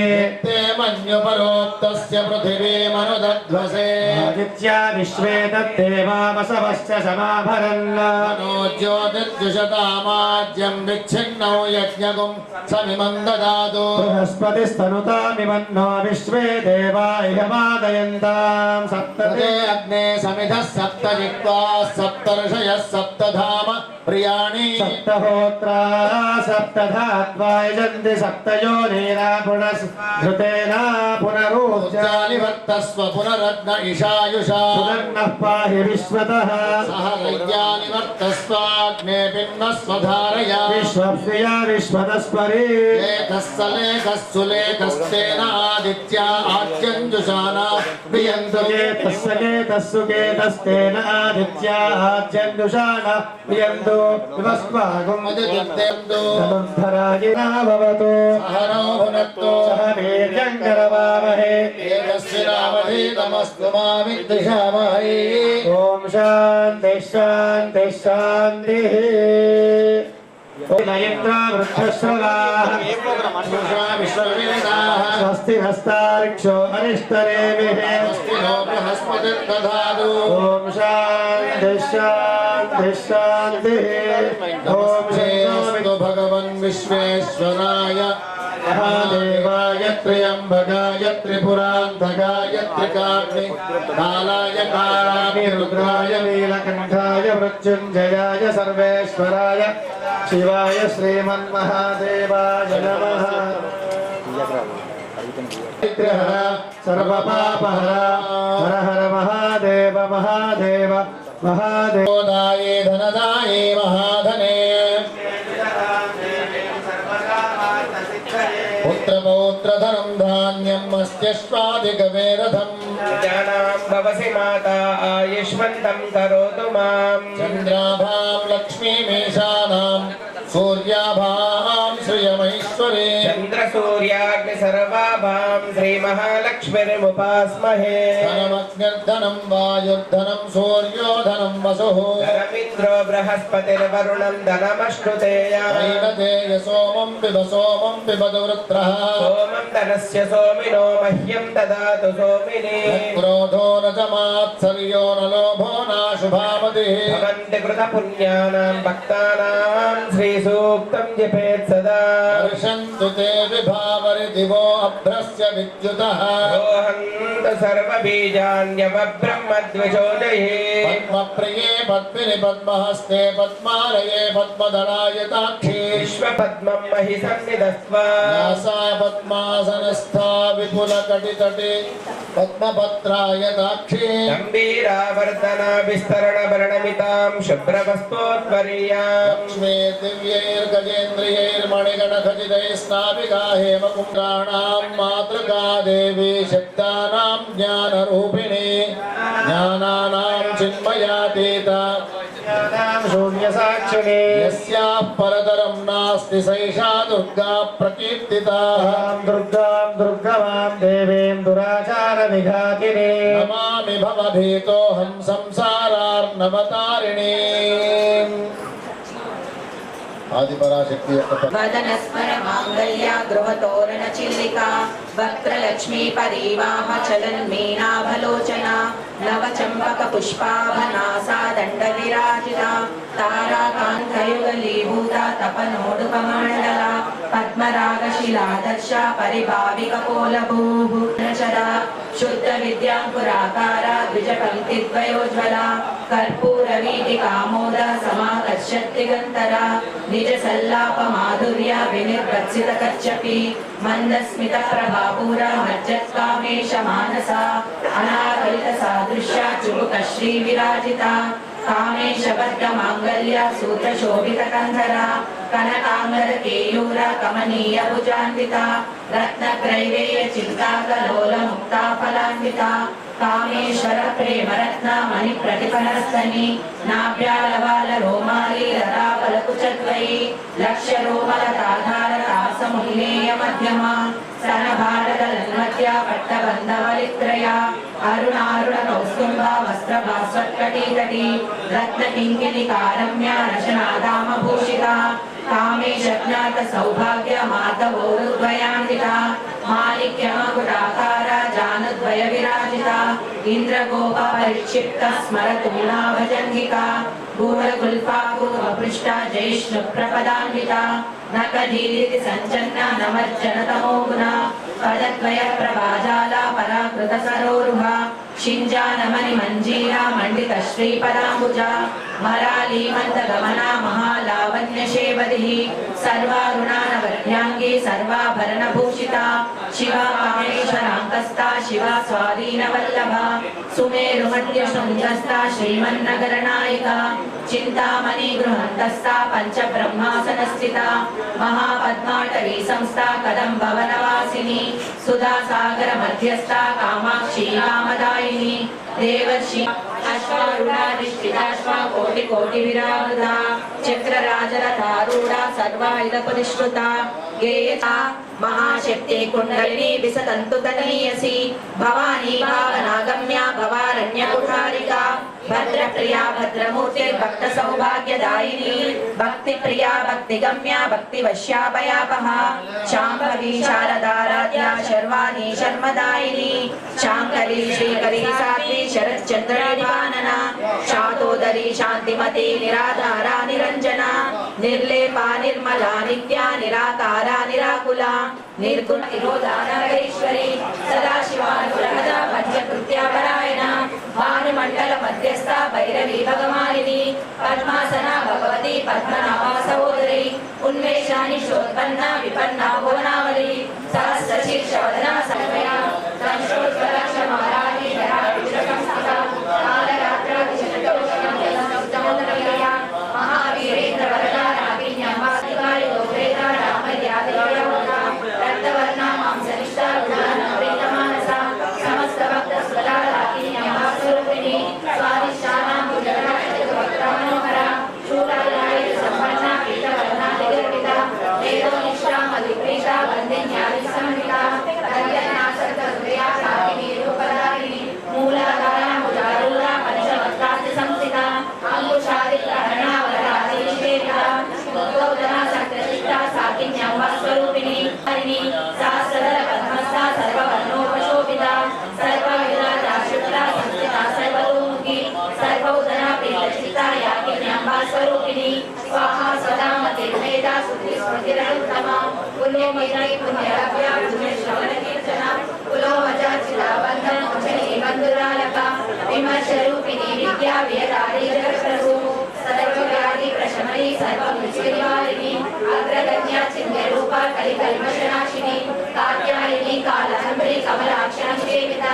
ते मन्युपरोक्तस्य पृथिवीमनुदध्वसे आदित्या विश्वे तद्देवावसवश्च समाभरन् मनो ज्योतिर्जुषतामाद्यं विच्छिन्नौ यज्ञगुं समिमं ददातु बृहस्पतिस्तनुतामिवन्नो विश्वे देवा इह वादयन्तां तदे सप्तते अग्ने समिधः सप्त जिह्वा सप्तर्षयः सप्तधाम प्रियाणि सप्तहोत्रा सप्तधात्वा यजन्ति सप्तयोनिना पुनस्धृतेन पुनरूज्जानि ऊर्जानिवर्तस्व पुनरग्न इषायुषा पुनर्नः पाहि विश्वतः सह रैज्ञानिवर्तस्वाग्ने पिन्वस्वधारया विश्वप्रिया विश्वतस्परि लेखः सलेखः सुलेखस्तेन आदित्या आद्यञ्जुषाना प्रियन्तु केतस्तेन आदित्या आद्यन्दुषाण प्रियन्तु विवस्वागुम् मदिदित्यन्तु धनुर्धरागिना भवतु सहनौ भुनक्तु सह वीर्यं करवावहे एकस्मिनावधीतमस्तु मा विद्विषावहै ॐ शान्तिः शान्तिः शान्तिः नयित्रा वृद्धश्रवाः उषा विश्ववेदाः स्वस्ति हस्तार्क्ष्यो अरिष्टरेमिः स्वस्ति नो बृहस्पतिर्दधातु ॐ शान्तिः शान्तिः शान्तिः ॐ श्रेयस्तु भगवन् विश्वेश्वराय महादेवाय त्र्यम्बकाय त्रिपुरान्तकाय त्रिकाग्नि कालाय रुद्राय नीलकण्ठाय मृत्युञ्जयाय सर्वेश्वराय शिवाय श्रीमन्महादेवाय नमः सर्वपापहरा हर हर महादेव महादेव महादेव दाये धनदाये महाधने पुत्रपौत्रधनं धान्यम् अस्त्यश्वाधिकवेरथम् जानां भवसि माता आयुष्मन्तं करोतु मां चन्द्राभां लक्ष्मीमेषानां सूर्याभां श्रियमैश्वरे चन्द्रसूर्याग्नि सर्वाभां श्रीमहालक्ष्मीर्मुपास्महे धनमग्निर्धनं वायुर्धनं सूर्यो धनं वसुः धनमिन्द्रो बृहस्पतिर्वरुणं धनमश्नुतेय ऐनतेय सोमं पिब वृत्रः सोमं धनस्य सोमिनो मह्यं ददातु सोमिने क्रोधो न च मात्सर्यो न लोभो नाशुभामतिः भवन्ति कृतपुण्यानां भक्तानां श्रीसूक्तं जपेत् सदा वर्षन्तु ते विभावरिदिवो अभ्रस्य विद्युतः रोहन्तु सर्वबीजान्यवब्रह्मद्विषोदये पद्मप्रिये पद्मिनि पद्महस्ते पद्मालये पद्मदलायताक्षी विश्वपद्मं महि सन्निधस्त्वा व्यासा पद्मासनस्था विपुलकटितटे पद्मपत्रायताक्षी गम्भीरावर्तना विस्तरणवर्णमितां शुभ्रवस्तोत्वरीयां लक्ष्मी दिव्यैर्गजेन्द्रियैर्मणिगणखचितैस्नापिका हेमकुम्भ्राणां मातृका देवी शब्दानां ज्ञानरूपिणी ज्ञानानां चिन्मयातीता शून्यसाक्षिणे यस्याः परतरं नास्ति सैषा दुर्गा प्रकीर्तिता दुर्गां दुर्गमां देवीं दुराचारविघातिने नमामि भवभीतोऽहं संसारार्णवतारिणीम् आदिपराशक्ति वदनस्मर माङ्गल्या गृहतोरण चिल्लिका वक्त्रलक्ष्मी परिवाह चलन्मीनाभलोचना नवचम्पक पुष्पाभनासा दण्डविराजिता ताराकान्थयुगलीभूता तपनोडुपमण्डला పద్మరాగశిలాదర్శ పరిభావికపోలభూః చరా శుద్ధ విద్యాంకురాకార ద్విజపంక్తిద్వయోజ్వల కర్పూరవీటికామోద సమాకర్షత్తిగంతర నిజ సల్లాప మాధుర్య వినిర్వత్సిత కచ్చపి మందస్మిత ప్రభాపూర మజ్జత్కామేశ మానస అనాకలిత సాదృశ్య చుబుక శ్రీ విరాజిత కామేశ బద్ధ మాంగళ్య సూత్ర శోభిత కంధర కనకాంగర కేయూర కమనీయ భుజాన్విత రత్న గ్రైవేయ చింతాకలోల ముక్తా ఫలాన్విత కామేశ్వర ప్రేమ రత్న మణి ప్రతిఫలస్తని నాభ్యాలవాల రోమాలి లతాపలకు చద్వయి లక్ష రోమల తాధార తాసములేయ మధ్యమ స్తన భారత మధ్య పట్టబంధవలిత్రయ అరుణారుణ కౌస్తుంభ వస్త్ర భాస్వత్కటీతటి రత్న కింకిణి కారమ్య రచనాదామ భూషిత కామేశ జ్ఞాత సౌభాగ్య మాతవోరుద్వయాండిత మాణిక్యమకుటాకార జానుద్వయ విరాజిత ఇంద్రగోప పరిక్షిప్త స్మరతూణా భజంగిక గూఢగుల్ఫాపూర్వపృష్ట జైష్ణు ప్రపదాన్విత నకధీరితి సంచన్న నమజ్జన తమోగుణ పదద్వయ ప్రభాజాల పరాకృత సరోరుహ షింజానమని మంజీరా మండిత శ్రీపదాంబుజ మరాళీమంత గమన మహాలావణ్య శేవది సర్వారుణానవర్ధ్యాంగి సర్వాభరణ భూషిత శివ కామేశ్వరాంకస్త శివ స్వాధీన వల్లభ సుమేరు మధ్య శృంగస్థ శ్రీమన్నగర నాయిక చింతామణి గృహంతస్థ పంచ బ్రహ్మాసన స్థిత మహాపద్మాటవీ సంస్థ కదంబ వనవాసిని సుధా సాగర మధ్యస్థ కామాక్షి కామదాయిని దేవర్షి అశ్వారుణాధిష్ఠితాశ్వ కోటి కోటి విరామృత చక్రరాజరథారూఢ సర్వాయుధ పరిష్కృత గేయత మహాశక్తి కుండలిని విసతంతు తనీయసి భవానీ భావనాగమ్య భవారణ్య కుఠారిక భద్రప్రియా భద్రమూర్తి భక్త సౌభాగ్యదాయిని భక్తి ప్రియా భక్తి గమ్య భక్తి వశ్యాపయాపహ శాంభవి శారదారాధ్య శర్వాణి శర్మదాయిని శాంకరి శ్రీకరి సాధ్వి శరత్చంద్ర నివానన శాతోదరి శాంతిమతి నిరాధారా నిరంజన నిర్లేపా నిర్మలా నిత్య నిరాకారా నిరాకుల నిర్గుణ నిరోధానగరీశ్వరి సదాశివానుగ్రహద పంచకృత్యాపరాయణ భానుమండల మధ్యస్థ భైరవీ భగవానిని పద్మాసన భగవతి పద్మనాభ సహోదరి ఉన్మేషాని శోత్పన్న విపన్న భువనావళి సహస్ర శీర్షవదన సమయ సంశ్రోజ్వల క్షమారాణి మహావీరేంద్ర వరదా రాగిణ్యమాసికాయ గోవేద రామర్యాదయ రక్తవర్ణ మాంసనిష్ట ప్రీతమానస సమస్త భక్త స్వలా రాగిణ్యమాస్వరూపిణి స్వాదిష్టానాం భుజగణాయ శూలాయ సంపన్న పీతవర్ణ నిగర్భిత వేదోనిష్టా మధుప్రీత వందిన్యాది సంహిత కళ్యాణాసక్త హృదయా సాకిని రూపదారిణి మూలాధార ముజారూఢ పంచవక్రాంతి సంస్థిత అంకుశాది గ్రహణ వరాది నిషేధిత ఉద్బోధన సక్తచిత్త సాకిన్యస్వరూపిణి హరిణి సహస్రదళ పద్మస్థ సర్వవర్ణోపశోభిత సర్వవిధ రాశుక్ల సంస్థిత సర్వతోముఖి సర్వోదన ప్రీతచిత్త యాకిన్యంబాస్వరూపిణి స్వాహా సదా మతిర్మేధ శుద్ధి స్మృతిరనుత్తమ పుణ్యమిదై పుణ్యలభ్య పుణ్యశ్రవణ కీర్తన పులోమచాచిత బంధన మోచని బంధురాలక విమర్శరూపిణి విద్యా వేదాది జగత్ప్రభు సర్వవ్యాధి ప్రశమని సర్వమృత్యునివారిణి అగ్రగణ్య చింద్యరూప కలికల్మషనాశిని కాత్యాయని కాలహంత్రి కమలాక్షణ సేవిత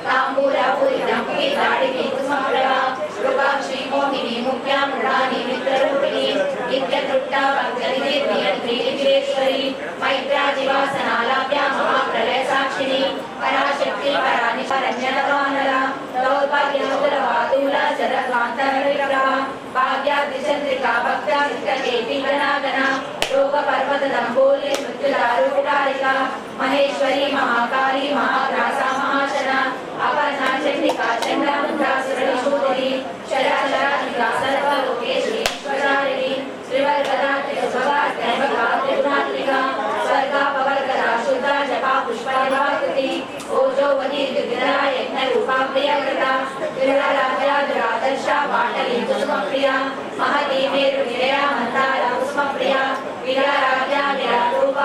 తాంబూల పూరితంపి దాడిని కుసుమప్రభ కృపాక్షి మోహిని ముఖ్య మృణాని మిత్రరూపిణి నిత్యతృప్త భక్తనిధి ప్రియేశ్వరి మైత్రాజివాసనాలాభ్య మహాప్రలయ సాక్షిని పరాశక్తి పరాని పరణ్యనవానల దౌర్భాగ్యముల వాతుల జరద్వాంతరవిగ్రహ భాగ్యాదిచంద్రికా భక్తాదికేటి గణాగణ రోగ పర్వత దంబోలి మృత్యుదారూపితారిక మహేశ్వరి మహాకాళి మహాగ్రాస మహాశన అపర్ణ చండికా చండాముండాసురని శూదిని చరాచరాత్మిక సర్వలోకేశ్వరారిణి శ్రీవర్గదా త్రిశుభగా త్రిగుణాత్మిక స్వర్గాపవర్గద శుద్ధ జపా పుష్పనివాకృతి ఓజోవని దిగ్విధ యజ్ఞ రూపా ప్రియకృత విరరాజరాదర్శ పాటలి కుసుమప్రియ మహతీ మేరు నిరయ మందార కుసుమప్రియ విరారాధ్య నిరారూప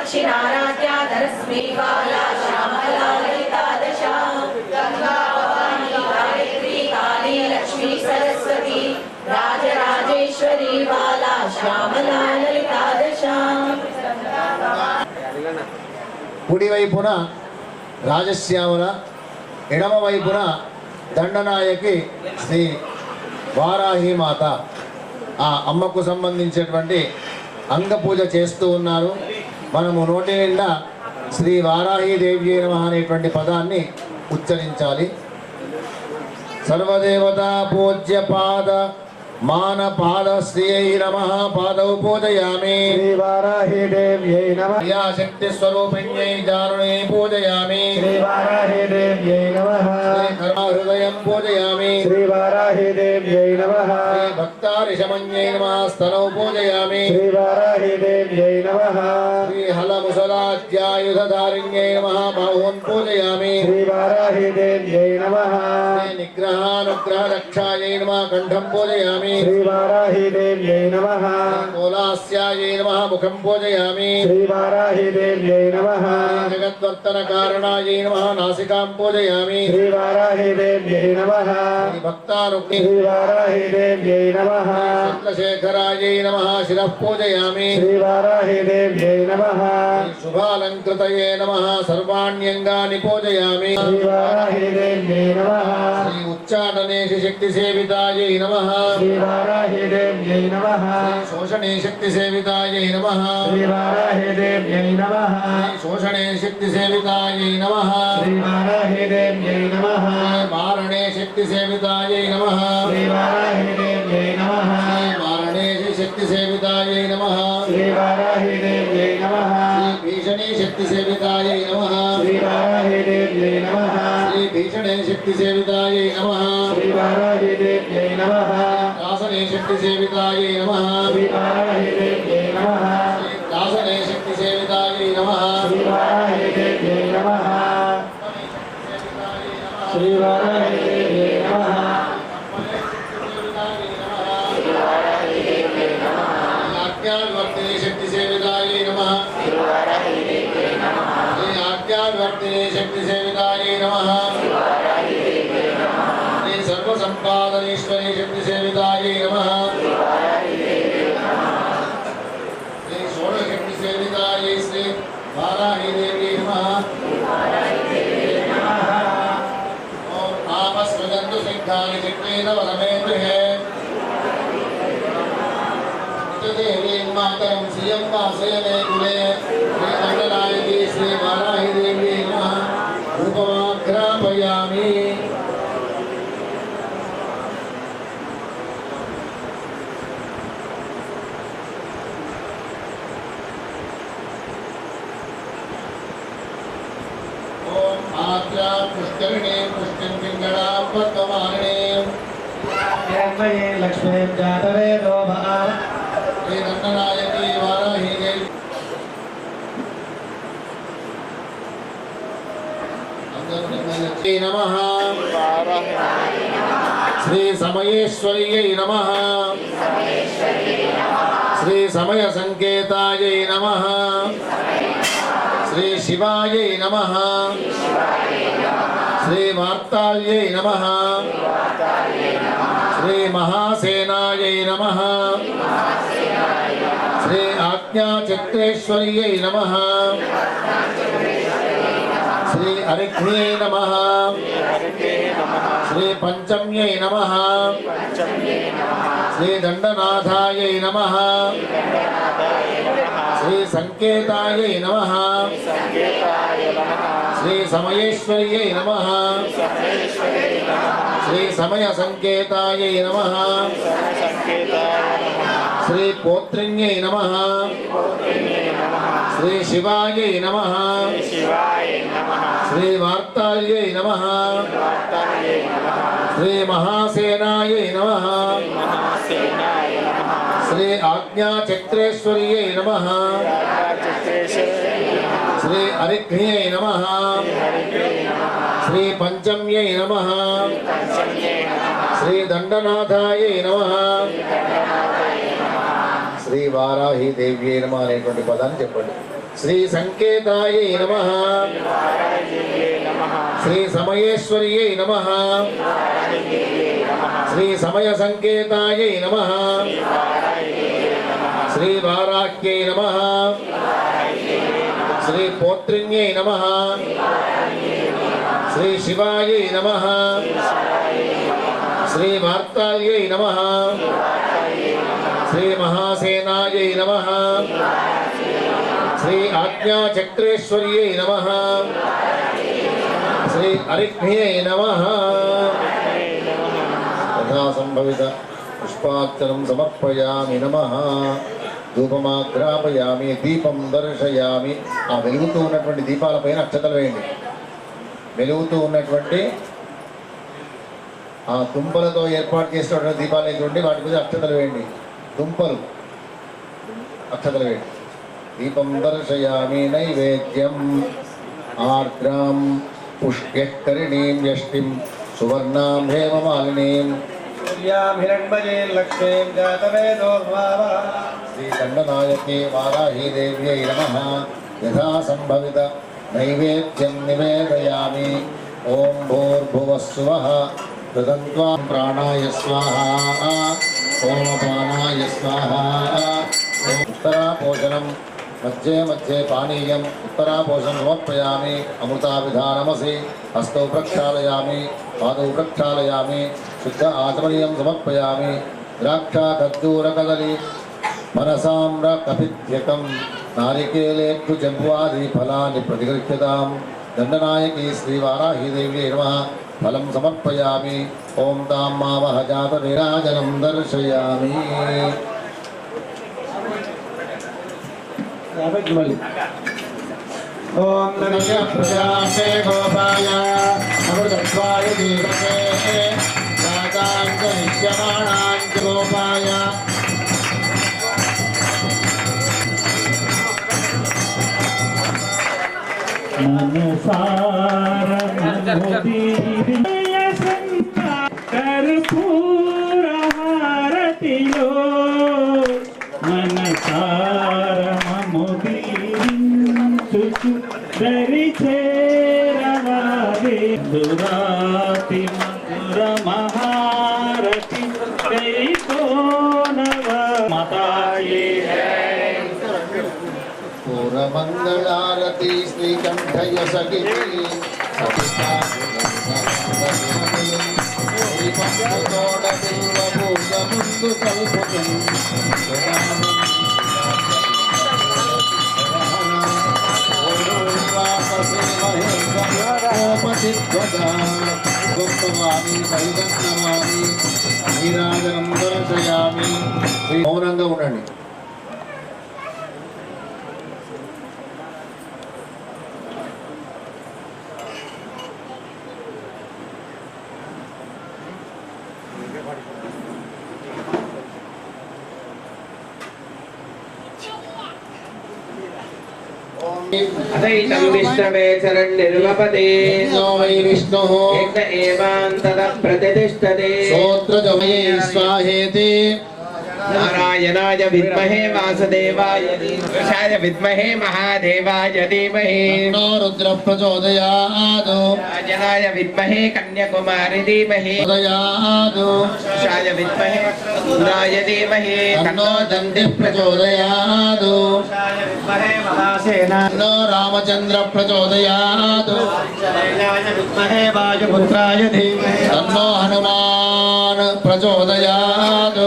कामाक्षिनाराध्या धरस्मी बाला श्यामला ललिता दशा गंगा भवानी गायत्री काली लक्ष्मी सरस्वती राजराजेश्वरी बाला श्यामला ललिता दशा కుడి వైపున రాజశ్యామల, ఎడమ వైపున దండనాయకి శ్రీ వారాహి మాత. ఆ అమ్మకు సంబంధించినటువంటి అంగపూజ చేస్తూ ఉన్నారు. మనము నోటి నిండా శ్రీ వారాహి దేవి నమః అనేటువంటి పదాన్ని ఉచ్చరించాలి. సర్వదేవతా పూజ్య పాద మాన పాద శ్రీయై నమః పాదౌ పూజయామి. శ్రీ వారాహి దేవ్యై నమః. యా శక్తి స్వరూపిణ్యై జానునే పూజయామి. శ్రీ వారాహి దేవ్యై నమః. హృదయం పూజయామి. శ్రీ వారాహి దేవ్యై నమః. భక్తారిషమన్యై నమః స్తనౌ పూజయామి. శ్రీ వారాహి దేవ్యై నమః. శ్రీ హలముసలాధ్యాయుధారిణ్యై నమః బాహూన్ పూజయామి. శ్రీ వారాహి దేవ్యై నమః. శ్రీ నిగ్రహానుగ్రహ రక్షాయై నమః కంఠం పూజయామి. శ్రీ వారాహి దేవ్యై నమః. కోలాస్యాయై నమః ముఖం పూజయామి. శ్రీ వారాహి దేవ్యై నమః. జగద్వర్తన కారణాయై నమః నాసికాం పూజయామి. శ్రీ వారాహి దేవ్యై నమః. శ్రీ భక్తారుక్మి శ్రీ వారాహి దేవ్యై నమః. చంద్రశేఖరాయై నమః శిరః పూజయామి. శ్రీ వారాహి దేవ్యై నమః. శుభాలంకృతయే నమః సర్వాణ్యంగాని పూజయామి. శ్రీ వారాహి దేవ్యై నమః. శ్రీ ఉచ్చాటనేషి శక్తి సేవితాయై నమః. శ్రీ వారాహి దేవ్యై నమః. శోషణే శక్తి సేవితాయై నమః. శ్రీ వారాహి దేవ్యై నమః. శోషణే శక్తి సేవితాయై నమః. శ్రీ వారాహి దేవ్యై నమః. మారణే శక్తి సేవితాయై నమః. శ్రీ వారాహి దేవ్యై నమః. మారణేషి శక్తి సేవితాయై నమః. శ్రీ వారాహి దేవ్యై నమః. భీషణే శక్తి సేవితాయై నమః. శ్రీ వారాహి దేవ్యై నమః. శ్రీ భీషణే శక్తి సేవితాయై నమః. శ్రీ వారాహి దేవ్యై నమః. దాసనే శక్తి సేవితాయై నమః. శ్రీ వారాహి దేవ్యై నమః. దాసనే శక్తి సేవితాయై నమః. శ్రీ వారాహి దేవ్యై నమః. శ్రీ వారాహి దేవ్యై నమః. ఆజ్ఞావర్తినే శక్తి సేవితాయై నమః. శ్రీ ఆజ్ఞావర్తినే శక్తి సేవితాయై నమః. శ్రీ సర్వసంపాదనేశ్వరీ శక్తి సేవితాయై నమః. శ్రీ షోడశక్తి సేవితాయై శ్రీ వారాహి దేవి నమః. ఓం ఆపస్వజంతు సిద్ధాని చిత్రేణ వరమే గృహే దేవీం మాతరం శ్రియం వాసయనే కులే. శ్రీ మంగళాయకి శ్రీ వారాహి దేవి నమః. రూపమాఘ్రాపయామి. ఓం ఆద్యా పుష్కరిణే పుష్టిం పింగళా పద్మమాలినే. త్ర్యంబకే లక్ష్మీం జాతవేదో భవ. శ్రీ దండనాయకి వారాహి దేవి. నమః. శ్రీ సమయేశ్వర్యై నమః. శ్రీ సమయ సంకేతాయై నమః. శ్రీ శివాయై నమః. శ్రీ మార్తాళ్యై నమః. శ్రీ మహాసేనాయై నమః. శ్రీ ఆజ్ఞాచక్రేశ్వర్యై నమః. శ్రీ అరిఘ్న్యై నమః. శ్రీ పంచమ్యై నమః. శ్రీ దండనాథాయై నమః. శ్రీ సంకేతాయై నమః. శ్రీ సమయేశ్వర్యై నమః. శ్రీ సమయ సంకేతాయై నమః. శ్రీ పోత్రిణ్యై నమః. శ్రీ శివాయై నమః. శ్రీ వార్తాళ్యై నమః. శ్రీ మహాసేనాయై నమః. శ్రీ ఆజ్ఞాచక్రేశ్వర్యై నమః. శ్రీ అరిఘ్న్యై నమః. శ్రీ పంచమ్యై నమః. శ్రీ దండనాథాయై నమః. శ్రీ వారాహి దేవ్యై నమః అనేటువంటి పదాన్ని చెప్పండి. శ్రీ సంకేతాయై నమః శ్రీ సమయేశ్వర్యై నమః శ్రీ సమయ సంకేతాయై నమః శ్రీ వారాహ్యై నమః శ్రీ పోత్రిణ్యై నమః శ్రీ శివాయై నమః శ్రీ మార్తాల్యై నమః శ్రీ మహాసేనాయై నమః శ్రీ ఆజ్ఞాచక్రేశ్వర్యై నమః శ్రీ అరిఘ్న్యై నమః యథా సంభవిత పుష్పార్చనం సమర్పయామి నమః ధూపమాగ్రాపయామి దీపం దర్శయామి. ఆ వెలుగుతూ ఉన్నటువంటి దీపాలపైన అక్షతలు వేయండి. వెలుగుతూ ఉన్నటువంటి ఆ తుంపలతో ఏర్పాటు చేసినటువంటి దీపాలు అయితే వాటి మీద అక్షతలు వేయండి. తుంపలు అక్షతలు వేయండి. దీపం దర్శయామి నైవేద్యం ఆర్ద్రాం పుష్యకరిణీం యష్టిం సువర్ణాం హేమమాలినీం హిరణ్మయీర్లక్ష్మీం జాతవేదోర్వావః శ్రీకంఠనాయకి వారాహీదేవ్యై నమః యథా సంభవిత నైవేద్యం నివేదయామి. ఓం భూర్భువస్సువః తదంత్వాం ప్రాణాయ స్వాహా ఓమపానాయ స్వాహా. ఉత్తరాపోషణం మధ్యే మధ్యే పానీయం ఉత్తరాపోషణం సమర్పయామి. అమృతాభిధానమసి హస్తౌ ప్రక్షాళయామి పాదౌ ప్రక్షాళయామి శుద్ధ ఆచమనీయం సమర్పయామి. ద్రాక్షా ఖర్జూర కదలి మనసామ్ర కపిత్యకం నారికేలేక్షు జంబువాది ఫలాన్ని ప్రతిగృహ్యతాం. దండనాయకి శ్రీవారాహీదేవ్యై నమః ఫలం సమర్పయామి. ఓం తాం మావహ జాత విరాజనం దర్శయామి. ఓం నమః ప్రజాపే గోపాయ అమృతత్వాయ దీపకే రాజాంగనిష్యమాణాంచ గోపాయ కర్పూరహారతిలో మనసారమముదీరించుచు దరి చేరవారే దురాతి మధుర మహారతి కైకోనవ మతాయే పూర్వమంగళారతి శ్రీకంఠయ సఖితి ముందు కల్పకం నీరాజనం దర్శయామి. మౌనంగా ఉండండి. అదైతం విష్ణవే చరణ్నిర్వపతే వై విష్ణుః ఏక ఏవాంతః ప్రతిష్ఠతే స్తోత్రజమయే స్వాహేతి నారాయణాయ విద్మహే వాసుదేవాయ పురుషాయ విద్మహే మహాదేవాయ ధీమహి తన్నో రుద్ర ప్రచోదయాత్ రాజనాయ విద్మహే కన్యాకుమారి ధీమహి ప్రచోదయాత్ పురుషాయ విద్మహే ఇంద్రాయ ధీమహి తన్నో దంతి ప్రచోదయాత్ విద్మహే మహాసేనా తన్నో రామచంద్ర ప్రచోదయాత్ విద్మహే వాయుపుత్రాయ ధీమహి తన్నో హనుమాన్ ప్రచోదయాత్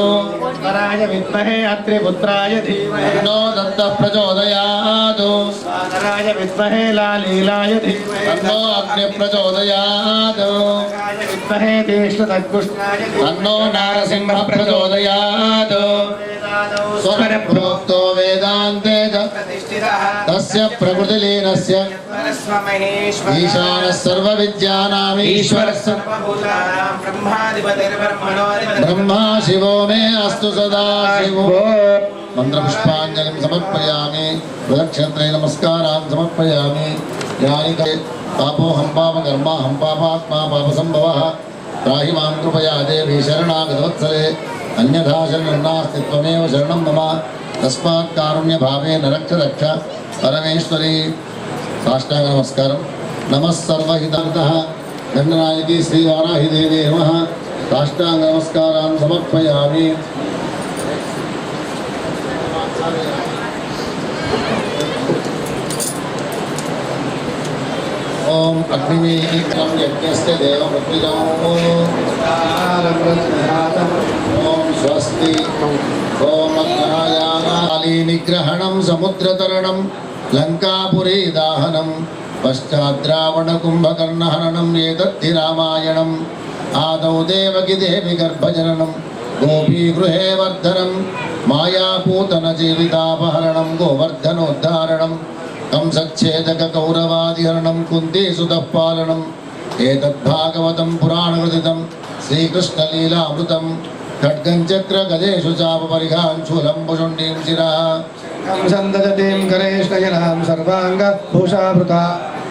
వరాయ విద్మహే అత్రిపుత్రాయ ధీమహి తన్నో దత్త ప్రచోదయాత్ వానరాయ విద్మహే లాలీలాయ ధీమహి తన్నో అగ్ని ప్రచోదయాత్ విద్మహే తీష్ణతద్గుష్టాయ తన్నో నారసింహ ప్రచోదయాత్ స్వర ప్రోక్తో వేదాంతే ప్రతిష్ఠితః తస్య ప్రకృతిలీనస్య స్వమహేశ్వర ఈశానः సర్వవిద్యానాం ఈశ్వరः సర్వభూతానాం బ్రహ్మాధిపతిర్బ్రహ్మణోధిపతిర్ బ్రహ్మా శివో మే అస్తు సదా శివో. మంత్రపుష్పాంజలిం సమర్పయామి. ప్రదక్షిణత్రయ నమస్కారాన్ సమర్పయామి. యాని పాపోహం పాపకర్మాహం పాపాత్మా పాపసంభవః త్రాహి మాం కృపయా దేవి శరణాగతవత్సలే అన్యథా శరణం నాస్తి త్వమేవ శరణం మమ तस्मात् कारुण्य भावेन रक्ष रक्ष परमेश्वरी। साष्टांग नमस्कारं। नमः सर्वहितार्थः दण्डनायकी श्री वाराहि देवी नमः। साष्टांग नमस्कारान् समर्पयामि। ओम अग्निमीत्रं यज्ञस्य देवमृत्युजो ओम स्वस्ति ओम अग्नयागाली निग्रहणं समुद्रतरणं लंकापुरी दाहनं पश्चाद्रावणकुम्भकर्णहरणं एतद्धि रामायणम् आदौ देवकी देवी गर्भजननं गोपीगृहे वर्धनं मायापूतनजीवितापहरणं गोवर्धनोद्धारणं कंसच्छेदक कौरवादिहरणं कुन्तीसुतः पालनम् एतद्भागवतं पुराणकृतितं श्रीकृष्णलीलामृतं खड्गं चक्र गदेषु चापपरिघां शूलं भुषुण्डीं शिरः संददतीं करेष्णयनां सर्वाङ्गभूषाभृता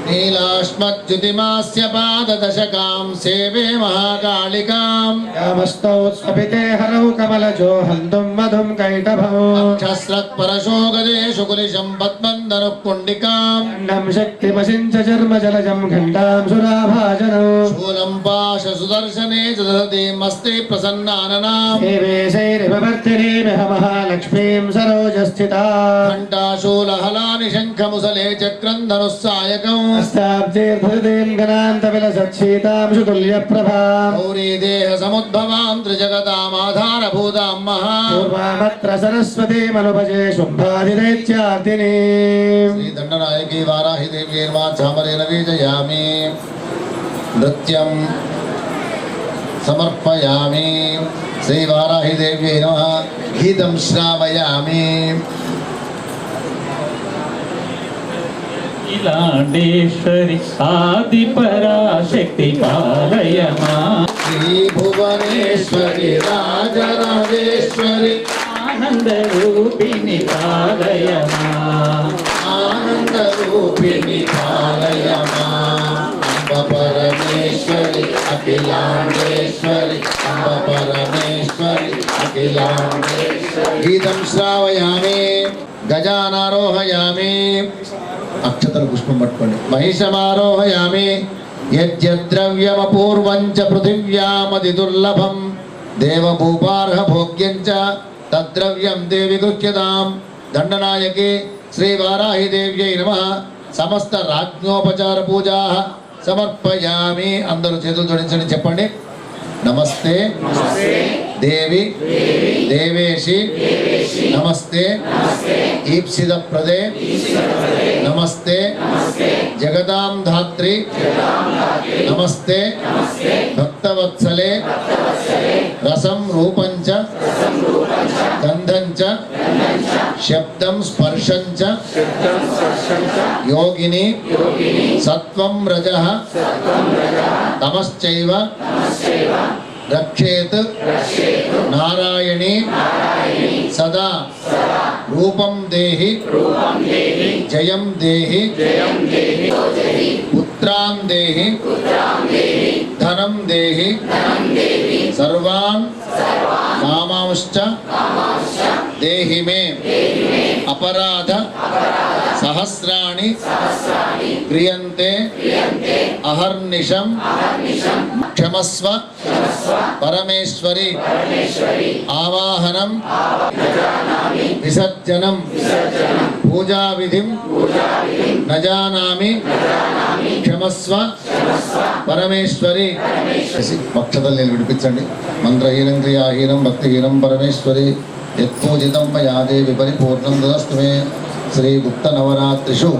नीलाश्मज्युतिमास्य पाददशकां सेवे महाकालिकां यामस्तौ स्वपिते हरौ कमलजो हन्तुं मधुं कैटभौ अक्षस्रक्परशो गदेषु कुलिशं पद्मन्दनुः कुण्डिकां खण्डं शक्तिमसिञ्च चर्मजलजं खण्डां सुराभाजनौ शूलं पाशसुदर्शने च ददतीमस्ते प्रसन्नाननां देवे शैरिववर्तिनीमिह महालक्ष्मीं सरोजस्थिता घण्टाशूलहलानि शङ्खमुसले चक्रं धनुस्सायकम् हस्ताब्जेर्धृतीं गणान्तविलसच्छीतां सुतुल्यप्रभां गौरी देहसमुद्भवां त्रिजगतामाधारभूतां महा पूर्वामत्र सरस्वतीमनुभजे शुम्भादिदैत्यार्दिनीं श्रीदण्डनायकी वाराहि देवी चामरेण वीजयामि नृत्यं समर्पयामि श्रीवाराहि देव्यै नमः गीतं श्रावयामि अखिलांडेश्वरी आदिपराशक्ति पालय मां श्रीभुवनेश्वरी राजराजेश्वरी आनंदरूपिणी पालय मां आनन्दरूपिणी पालय माम् अम्ब परमेश्वरी अखिलाण्डेश्वरी अम्ब परमेश्वरी अखिलाण्डेश्वरी गीतं श्रावयामि गजानारोहयामि अक्षतल पुष्पं पट्कोंडि महिषमारोहयामि यद्यद्रव्यमपूर्वं च पृथिव्यामतिदुर्लभं देवभूपार्हभोग्यं च तद्द्रव्यं देवि गृह्यतां दण्डनायकी श्रीवाराहि देव्यै नमः समस्त राज्ञोपचार पूजाः समर्पयामि अंदरू చేతులు జోడించండి చెప్పండి नमस्ते देवी देवेशी नमस्ते ईप्सित प्रदे नमस्ते जगदां धात्री नमस्ते भक्तवत्सले रसं रूपं च गन्धं च शब्दं स्पर्शं च योगिनी सत्वं रजः तमश्चैव रक्षेत नारायणी सदा रूपं देहि जयं देहि पुत्रां देहि धनं देहि सर्वान् कामांश्च देहि मे अपराध सहस्राणि क्रियन्ते अहर्निशं क्षमस्व परमेश्वरी आवाहनं विसर्जनं पूजा विधिं न जानामि क्षमस्व परमेश्वरी पक्षदल्लि विडिपिंचंడి मंत्रहीनं क्रियाहीनं भक्तिहीनं परमेश्वरी यत्पूजितं मया देवी परिपूर्णं ददस्तु मे श्री गुप्तनवरात्रिषु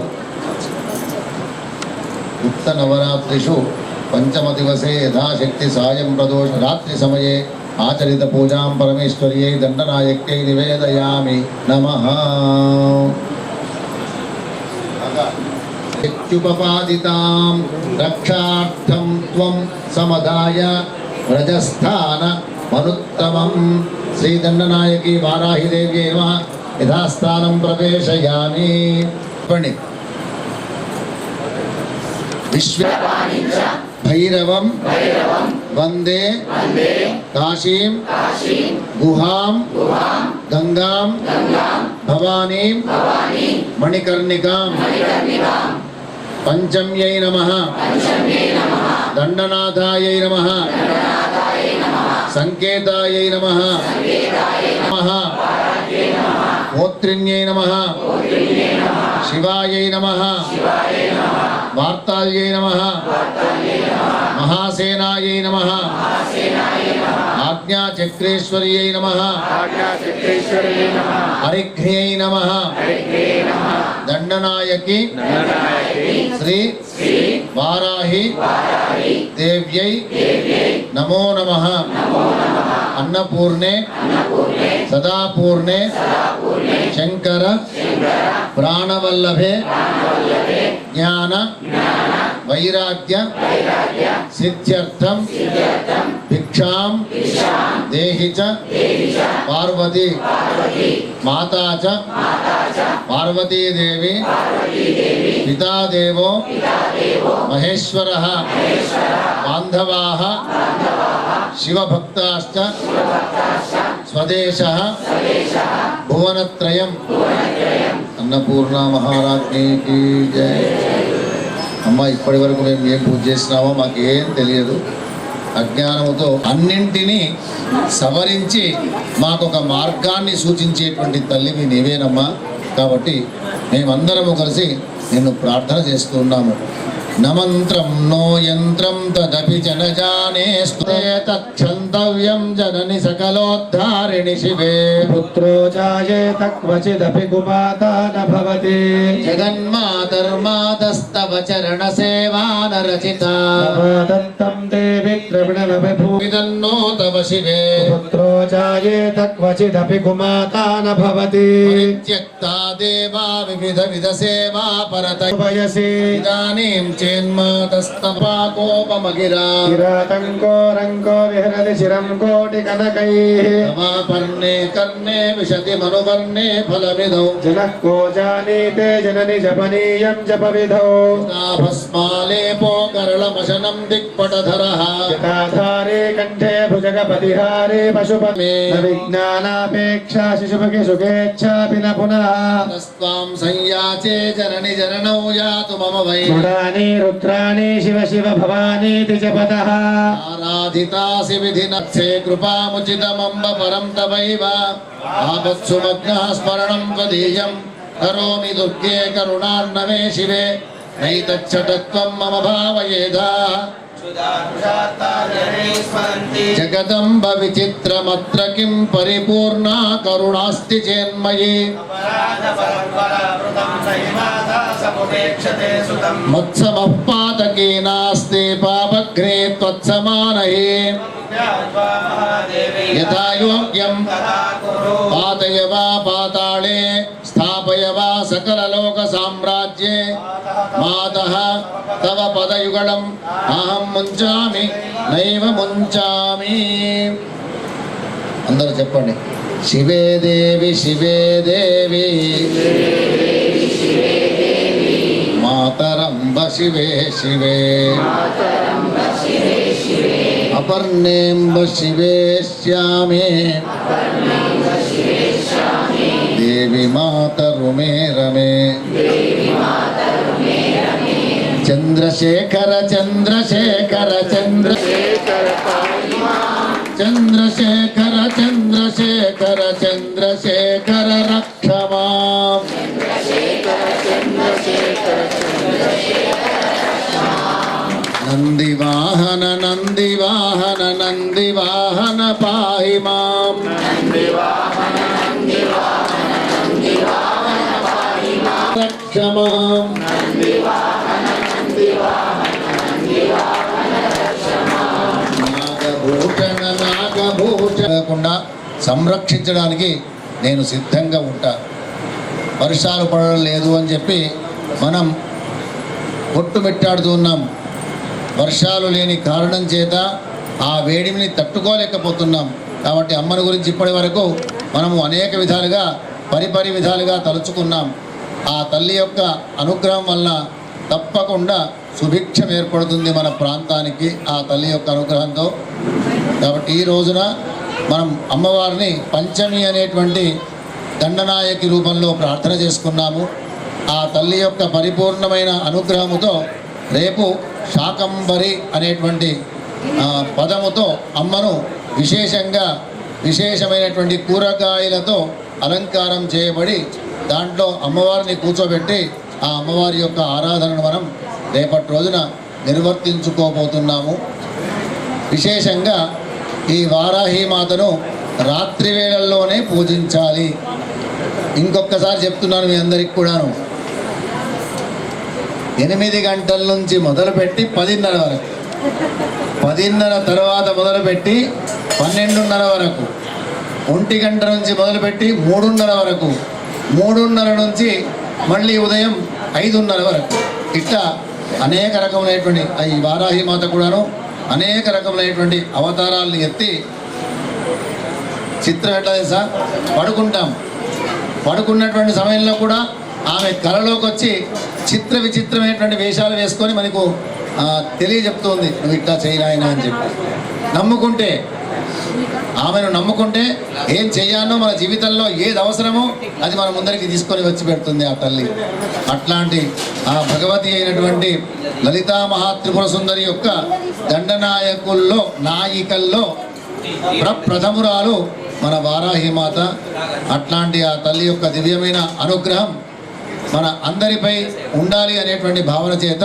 पंचम दिवसे यथाशक्ति सायं प्रदोष रात्रि समये आचरित पूजां परमेश्वर्यै दण्डनायक्यै निवेदयामि नमः। इत्युपपादितां रक्षार्थं त्वं समदाय व्रजस्थान मनुत्तमं श्रीदण्डनायकी वाराहि देव्यै नमः यथास्थानं प्रवेशयामि। विश्व భైరవం వందే కాశీం గుహాం గంగాం భవానీం మణికర్ణికాం పంచమ్యై నమః దండనాథాయై నమః సంకేతాయై నమః గోత్రిణ్యై నమః శివాయై నమః వార్తాల్యై నమః మహాసేనాయై నమః ఆజ్ఞాచక్రేశ్వర్యై నమః హరిఘ్న్యై నమః దండనాయకి శ్రీ వారాహి దేవ్యై నమో నమః అన్నపూర్ణే సదాపూర్ణే శంకర ప్రాణవల్లభే జ్ఞాన వైరాగ్య సిద్ధ్యర్థం భిక్షాం దేహి చ పార్వతీ మాతా చ పార్వతీదేవి పితాదేవో మహేశ్వరః బాంధవాః శివభక్తాశ్చ స్వదేశః భువనత్రయం. అన్నపూర్ణ మహారాజ్ఞికి జై. అమ్మ, ఇప్పటి వరకు మేము ఏం పూజ చేసినామో మాకేం తెలియదు. అజ్ఞానముతో అన్నింటినీ సవరించి మాకొక మార్గాన్ని సూచించేటువంటి తల్లివి నీవేనమ్మా. కాబట్టి మేమందరము కలిసి నిన్ను ప్రార్థన చేస్తున్నాము. నమంత్రం నో యంత్రం తదపి జనజానే తక్షంతవ్యం జనని సకలోద్ధారిణి శివే. పుత్రో జాయేత క్వచిదపి కుమాతా న భవతి. జగన్మాతర్మాతస్తవ చరణ సేవాన రచిత. దత్తం దేవి ద్రవిణమపి విదన్నో తవ శివే. పుత్రో జాయేత క్వచిదపి కుమాతా న భవతి. పరిత్యక్తా దేవా వివిధ విధ సేవా పరత వయసి ఇదానీం చేన్మాతస్తపాకోపమగిరా. కిరాతంకో రంకో విహరతి శిరం కోటి కనకైః. సమాపర్ణే కర్ణే విశతి మనువర్ణే ఫలవిధౌ. జనః కో జానీతే జనని జపనీయం జపవిధౌ. భస్మాలేపో కరళమశనం దిక్పటధరః. జటాధారే కంఠే భుజగపతిహారే పశుపతే. న విజ్ఞానాపేక్షా శిశుపకి సుఖేచ్ఛాపి న పునః. తస్త్వాం సంయాచే జనని జననౌ యాతు మమ వై. గుడాని రుద్రాణి శివ శివ భవానీతి జపతః. ఆరాధితాసి విధినత్సే కృపాముచితమంబ పరం తవైవ. ఆపత్సు మగ్నః స్మరణం త్వదీయం కరోమి దుర్గే కరుణార్ణవే శివే. నైతచ్చటత్వం మమ భావయేధా. జగదంబ విచిత్రమత్ర కిం పరిపూర్ణా కరుణాస్తి చేన్మయీ. మత్సమః పాతకీ నాస్తి పాపఘ్నే త్వత్సమానహి. యథా యోగ్యం పాతయ వా పాతాళే స్థాపయ వా సకలలోక సామ్రాజ్యే. మాతః తవ పదయుగళం అహం ముంచామి నైవ ముంచామి. అందరూ చెప్పండి. శివే దేవి శివే దేవి మాతరంబ శివే శివే. అపర్ణేంబ శివే శ్యామే దేవి మాతరుమే రమే. చంద్రశేఖర చంద్రశేఖర చంద్రశేఖర చంద్రశేఖర చంద్రశేఖర చంద్రశేఖర రక్షమాం. నందివాహన నందివాహన నందివాహన పాహి మాం. రక్షమాం. నాగభూషణ నాగభూషణ సంరక్షించడానికి నేను సిద్ధంగా ఉంటా. వర్షాలు పడడం లేదు అని చెప్పి మనం కొట్టుమిట్టాడుతూ ఉన్నాం. వర్షాలు లేని కారణం చేత ఆ వేడిమిని తట్టుకోలేకపోతున్నాం. కాబట్టి అమ్మని గురించి ఇప్పటి వరకు మనము అనేక విధాలుగా పరిపరి విధాలుగా తలుచుకున్నాం. ఆ తల్లి యొక్క అనుగ్రహం వల్ల తప్పకుండా సుభిక్షం ఏర్పడుతుంది మన ప్రాంతానికి ఆ తల్లి యొక్క అనుగ్రహంతో. కాబట్టి ఈ రోజున మనం అమ్మవారిని పంచమి అనేటువంటి దండనాయకి రూపంలో ప్రార్థన చేసుకున్నాము. ఆ తల్లి యొక్క పరిపూర్ణమైన అనుగ్రహముతో రేపు శాకంబరి అనేటువంటి పదముతో అమ్మను విశేషమైనటువంటి కూరగాయలతో అలంకారం చేయబడి దాంట్లో అమ్మవారిని కూర్చోబెట్టి ఆ అమ్మవారి యొక్క ఆరాధనను మనం రేపటి రోజున నిర్వర్తించుకోబోతున్నాము. విశేషంగా ఈ వారాహి మాతను రాత్రి వేళల్లోనే పూజించాలి. ఇంకొకసారి చెప్తున్నాను మీ అందరికి కూడాను, 8 గంటల నుంచి మొదలుపెట్టి 10:30 వరకు, 10:30 తర్వాత మొదలుపెట్టి 12:30 వరకు, 1 గంట నుంచి మొదలుపెట్టి 3:30 వరకు, 3:30 నుంచి మళ్ళీ ఉదయం 5:30 వరకు, ఇట్లా అనేక రకములైనటువంటి ఈ వారాహి మాత కూడాను అనేక రకములైనటువంటి అవతారాలను ఎత్తి చిత్రం ఎట్లా తెలుసా, పడుకున్నటువంటి సమయంలో కూడా ఆమె కళలోకి వచ్చి విచిత్రమైనటువంటి వేషాలు వేసుకొని మనకు తెలియజెప్తుంది, నువ్వు ఇట్లా చేయనాయన అని చెప్పి. ఆమెను నమ్ముకుంటే ఏం చెయ్యాలో మన జీవితంలో ఏది అవసరమో అది మన ముందరికి తీసుకొని వచ్చి పెడుతుంది ఆ తల్లి. అట్లాంటి ఆ భగవతి అయినటువంటి లలితా మహాత్రిపుర సుందరి యొక్క నాయికల్లో ప్రప్రథమురాలు మన వారాహి మాత. అట్లాంటి ఆ తల్లి యొక్క దివ్యమైన అనుగ్రహం మన అందరిపై ఉండాలి అనేటువంటి భావన చేత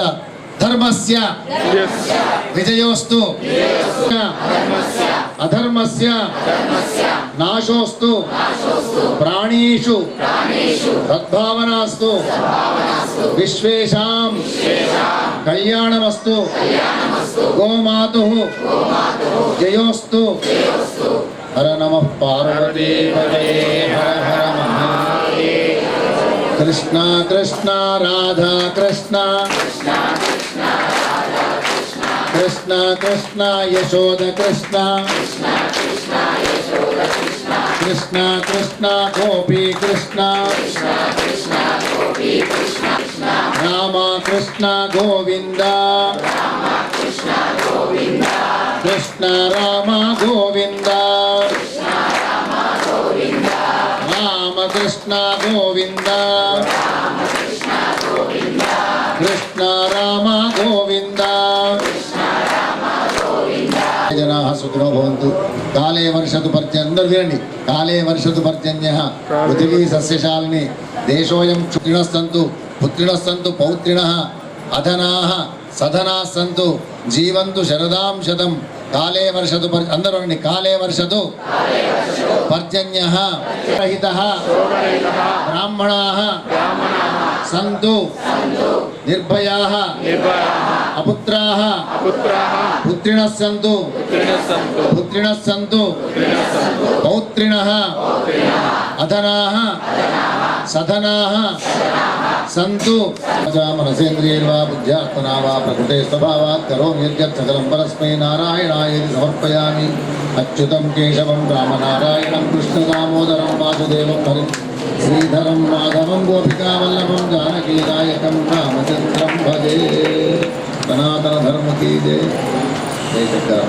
ధర్మస్య విజయోస్తు అధర్మస్య నాశోస్తు ప్రాణీషు సద్భావనాస్తు విశ్వేషాం కళ్యాణమస్తు గోమాతు జయోస్తు. హర నమః పార్వతీపదే హర హర మహాదేవ. కృష్ణ కృష్ణ రాధా కృష్ణ కృష్ణ కృష్ణ యశోద కృష్ణ కృష్ణ కృష్ణ గోపీ కృష్ణ రామ కృష్ణ గోవింద కృష్ణ రామ గోవింద రామ కృష్ణ గోవింద కృష్ణ రామ గోవింద. జనాః సుఖినో భవంతు. కాలే వర్షతు పర్జన్య, అందరూ వినండి, కాలే వర్షతు పర్జన్యః పృథివీ సస్యశాలిని దేశోయం పుత్రిణస్సంతు పుత్రిణస్సంతు పౌత్రిణః అధనాః సధనాః సంతు జీవంతు శరదాం శతం. కాలే వర్షతు అందరూ వినండి, కాలే వర్షతు పర్జన్యః రహితః బ్రాహ్మణాః సంతు నిర్భయాః అపుత్రాః పుత్రిణః సంతు పౌత్రిణః అధనాః సధనాః సంతు. మనసేంద్రియైర్వా బుద్ధ్యాత్మనా వా ప్రకృతే స్వభావాత్ కరోమి యద్యత్ సకలం పరస్మై నారాయణాయేతి సమర్పయామి. అచ్యుతం కేశవం రామనారాయణం కృష్ణ దామోదరం వాసుదేవం హరిం శ్రీధరం మాధవం గోపికావల్లభం జానకీనాయకం రామచంద్రం భజే. సనాతన ధర్మ కీ జయ. జయ శంకర.